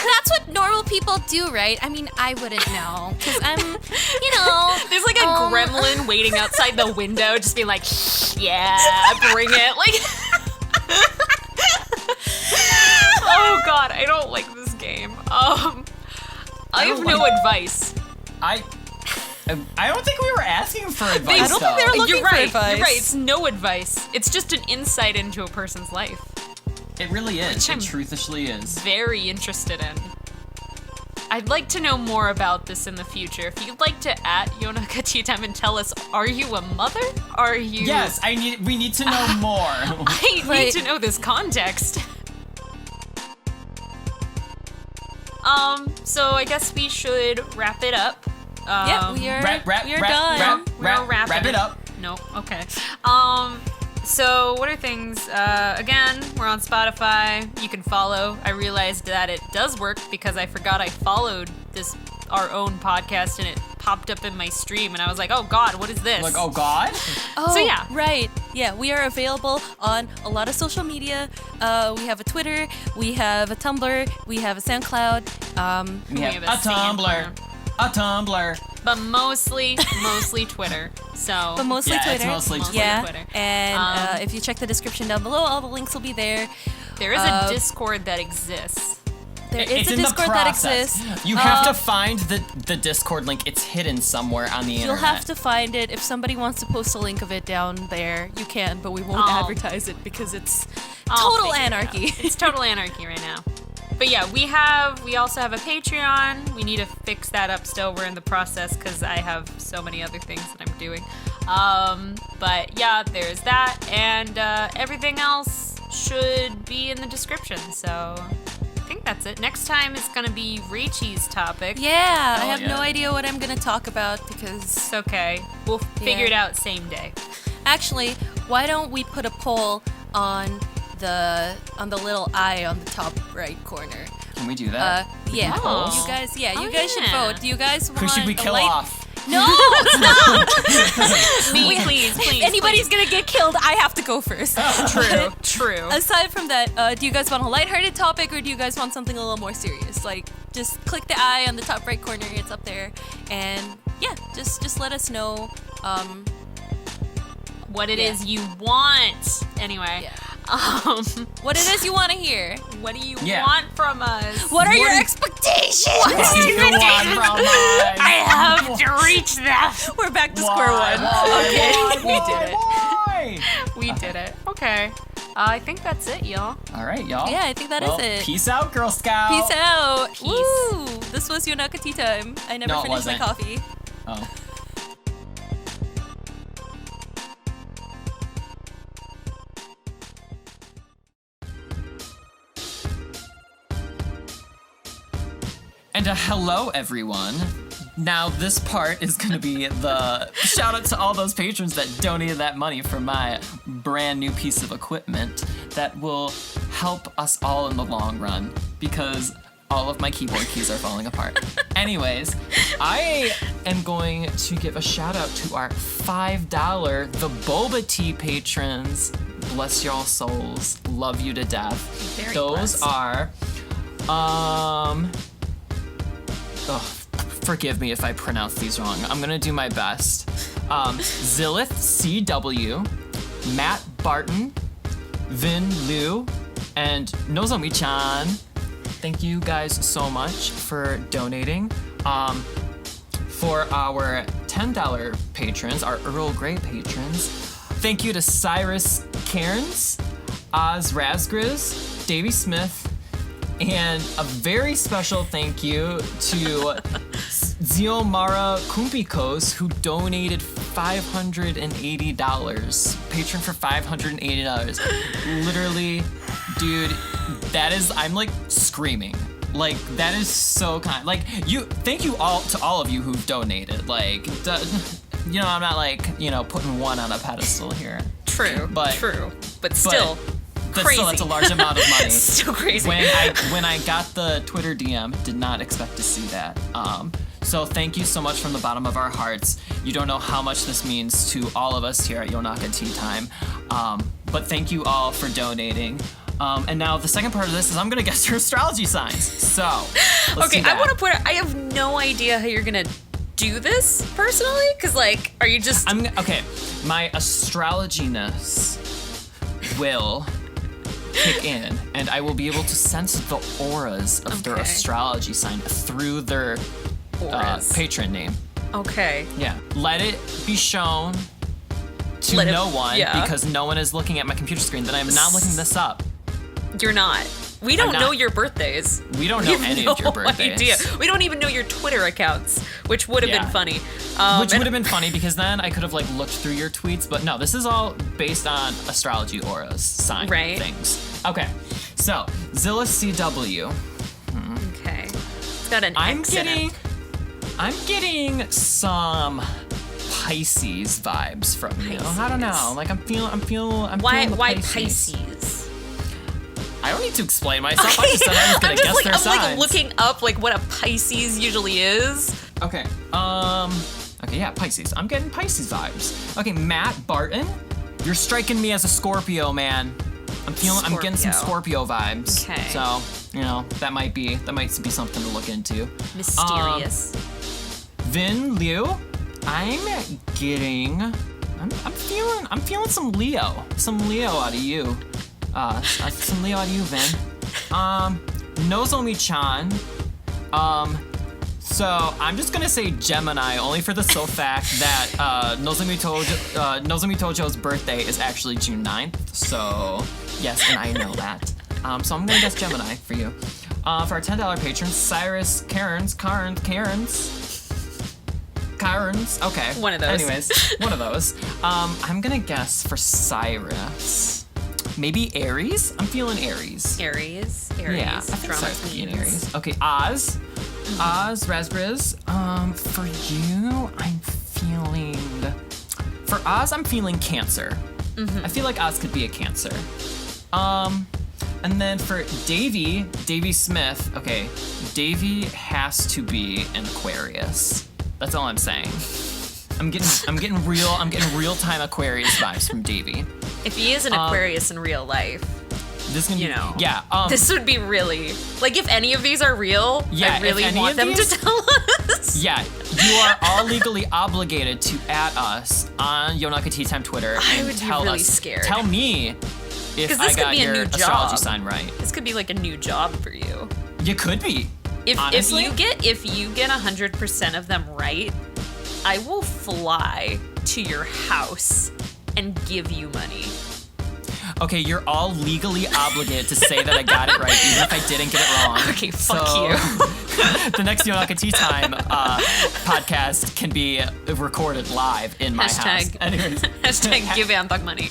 that's what normal people do, right? I mean, I wouldn't know because I'm, There's like a gremlin waiting outside the window, just being like, yeah, bring it. Like, oh God, I don't like this game. I have no advice. I don't think we were asking for advice. I don't think they were looking for advice. You're right. It's no advice. It's just an insight into a person's life. It really is. Which It I'm truthishly is. Very interested in. I'd like to know more about this in the future. If you'd like to @YonakaTeatime and tell us, are you a mother? Are you? Yes, we need to know more. I need to know this context. So I guess we should wrap it up. Yeah, we are done. Wrap it up. No, okay. So what are things? Again, we're on Spotify. You can follow. I realized that it does work because I forgot I followed our own podcast and it popped up in my stream and I was like, oh God, what is this? Like, oh God? Oh, So, yeah. Right. Yeah, we are available on a lot of social media. We have a Twitter, we have a Tumblr, we have a SoundCloud. We have have a a Tumblr. A Tumblr. But mostly Twitter. So But mostly Yeah, it's Twitter. mostly Twitter. Yeah. Twitter. And if you check the description down below, all the links will be there. there is a Discord that exists. There is It's a in the Discord that process. exists. You have to find the Discord link. It's hidden somewhere on the internet. You'll have to find it. If somebody wants to post a link of it down there, you can, but we won't Oh. advertise it because it's I'll total figure it out. anarchy. It's total anarchy right now. But yeah, we also have a Patreon. We need to fix that up still. We're in the process because I have so many other things that I'm doing. But yeah, there's that. And everything else should be in the description. So I think that's it. Next time it's going to be Rachie's topic. Yeah, I Oh, have yeah. no idea what I'm gonna talk about because It's okay. We'll figure it out same day. actually, why don't we put a poll on the little eye on the top right corner? Can we do that? Yeah, Oh. you guys should yeah. vote. Do you guys want Who should we a kill light? off? No, stop! Me, please. If anybody's gonna get killed, I have to go first. True, true. Aside from that, do you guys want a lighthearted topic or do you guys want something a little more serious? Like, just click the eye on the top right corner. It's up there, and yeah, just let us know. What it Yeah. is you want. Anyway. Yeah. What What it is you want to hear? What do you Yeah. want from us? What are your do- expectations? What do you want from us? I have to reach that. We're back to square one. Okay, we Why? did it. Why? We did it. Okay. I think that's it, y'all. All right, y'all. Yeah, I think that is Well, it. Peace out, Girl Scout. Peace out. Peace. Woo! This was Yonaka Tea Time. I never No, it finished my wasn't. coffee. Oh. And hello, everyone. Now, this part is going to be the shout out to all those patrons that donated that money for my brand new piece of equipment that will help us all in the long run because all of my keyboard keys are falling apart. Anyways, I am going to give a shout out to our $5 The Boba Tea patrons. Bless y'all souls. Love you to death. Very Those blessed. are, forgive me if I pronounce these wrong. I'm gonna do my best. Zillith CW, Matt Barton, Vin Liu, and Nozomi-chan. Thank you guys so much for donating. For our $10 patrons, our Earl Grey patrons, thank you to Cyrus Cairns, Oz Razgriz, Davey Smith, and a very special thank you to Ziomara Kumpikos, who donated $580. Patron for $580. Literally, dude, that is, I'm like screaming. Like, that is so kind. Like, thank you all to all of you who've donated. Like, you know, I'm not like, you know, putting one on a pedestal here. True. But- True. But still. That's still, that's a large amount of money. Still crazy. When I got the Twitter DM, did not expect to see that. So thank you so much from the bottom of our hearts. You don't know how much this means to all of us here at Yonaka Tea Time. But thank you all for donating. And now the second part of this is I'm gonna guess your astrology signs. So, let's Okay, do that. I want to put. I have no idea how you're gonna do this personally, because like, are you just? Okay, my astrologiness will kick in, and I will be able to sense the auras of their Okay. astrology sign through their Auras. patron name. Okay. Yeah. Let it be shown to Let it- no one yeah. because no one is looking at my computer screen that I'm not looking this up. You're not. We don't not. know your birthdays. We don't We know have any no of your birthdays. idea. We don't even know your Twitter accounts, which would have Yeah. been funny. Which would have been funny because then I could have like looked through your tweets, but no, this is all based on astrology auras, sign Right. things. Okay, so Zilla CW. Okay. It's got an I'm X in it. getting some Pisces vibes from you. I don't know. Pisces. Like I'm feeling Why? the Why Pisces. Pisces? I don't need to explain myself. I just said I was gonna I'm just guess like their I'm signs. like looking up like what a Pisces usually is. Okay. Okay, yeah, Pisces. I'm getting Pisces vibes. Okay, Matt Barton, you're striking me as a Scorpio, man. I'm getting some Scorpio vibes. Okay. So, you know, that might be something to look into. Mysterious. Vin Liu, I'm feeling some Leo. Some Leo out of you. Some Leo out of you, Vin. Nozomi-chan. So I'm just gonna say Gemini, only for the sole fact that Nozomi Tojo's birthday is actually June 9th. So yes, and I know that. So I'm gonna guess Gemini for you. For our $10 patrons, Cyrus, Karens. Okay. One of those. Anyways, one of those. I'm gonna guess for Cyrus. Maybe Aries? I'm feeling Aries. Aries. Yeah, I think Cyrus could be an Aries. Okay, Oz. Oz, Raspberries. For you, for Oz, I'm feeling Cancer. I feel like Oz could be a Cancer. And then for Davy Smith, okay, Davy has to be an Aquarius. That's all I'm saying. I'm getting real-time Aquarius vibes from Davy. If he is an Aquarius in real life, This can you be, know, yeah. this would be really like if any of these are real. Yeah, I really if any want of them these- to tell us. Yeah, you are all legally obligated to add us on Yonaka Tea Time Twitter I and would be tell really us. scared. Tell me if 'Cause I this could got be a your new astrology job. sign right. This could be like a new job for you. You could be. If Honestly? you get 100% of them right, I will fly to your house and give you money. Okay, you're all legally obligated to say that I got it right, even if I didn't get it wrong. Okay, fuck So, you. The next Yonaka Tea Time podcast can be recorded live in my house. Anyways, Hashtag give Anthong money.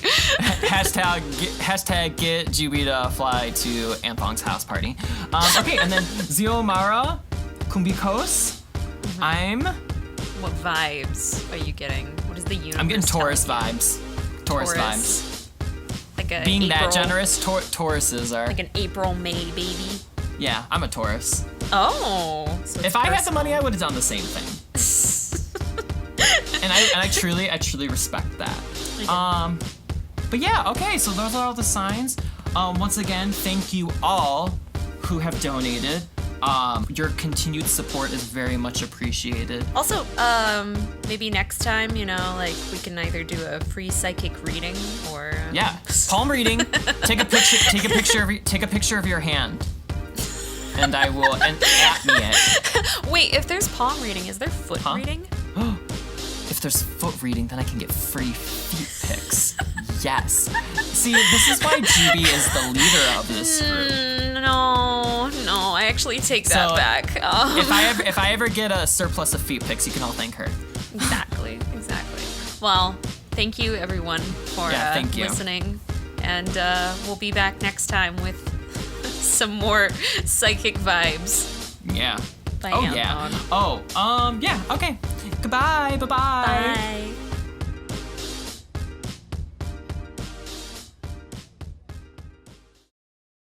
hashtag get Juby to fly to Anthong's house party. Okay, and then Ziomara Kumbikos. What vibes are you getting? What is the universe? I'm getting Taurus telling you? vibes. Taurus vibes. Like a Being April, that generous, Tauruses are. like an April, May baby. Yeah, I'm a Taurus. Oh. So it's If I had the personal. money, I would have done the same thing. and I truly respect that. But yeah, okay, so those are all the signs. Once again, thank you all who have donated. Your continued support is very much appreciated. Also, maybe next time, you know, like we can either do a free psychic reading or Yeah, palm reading. Take a picture of your hand, and I will and at me it. Wait, if there's palm reading, is there foot Huh? reading? If there's foot reading, then I can get free feet pics. Yes. See, this is why Juby is the leader of this group. No, I actually take that So, back. If I ever get a surplus of feet pics, you can all thank her. Exactly. Well, thank you everyone for thank you. listening, and we'll be back next time with some more psychic vibes. Yeah. By Oh Anthong. yeah. Oh, yeah. Okay. Goodbye. Bye-bye. Bye.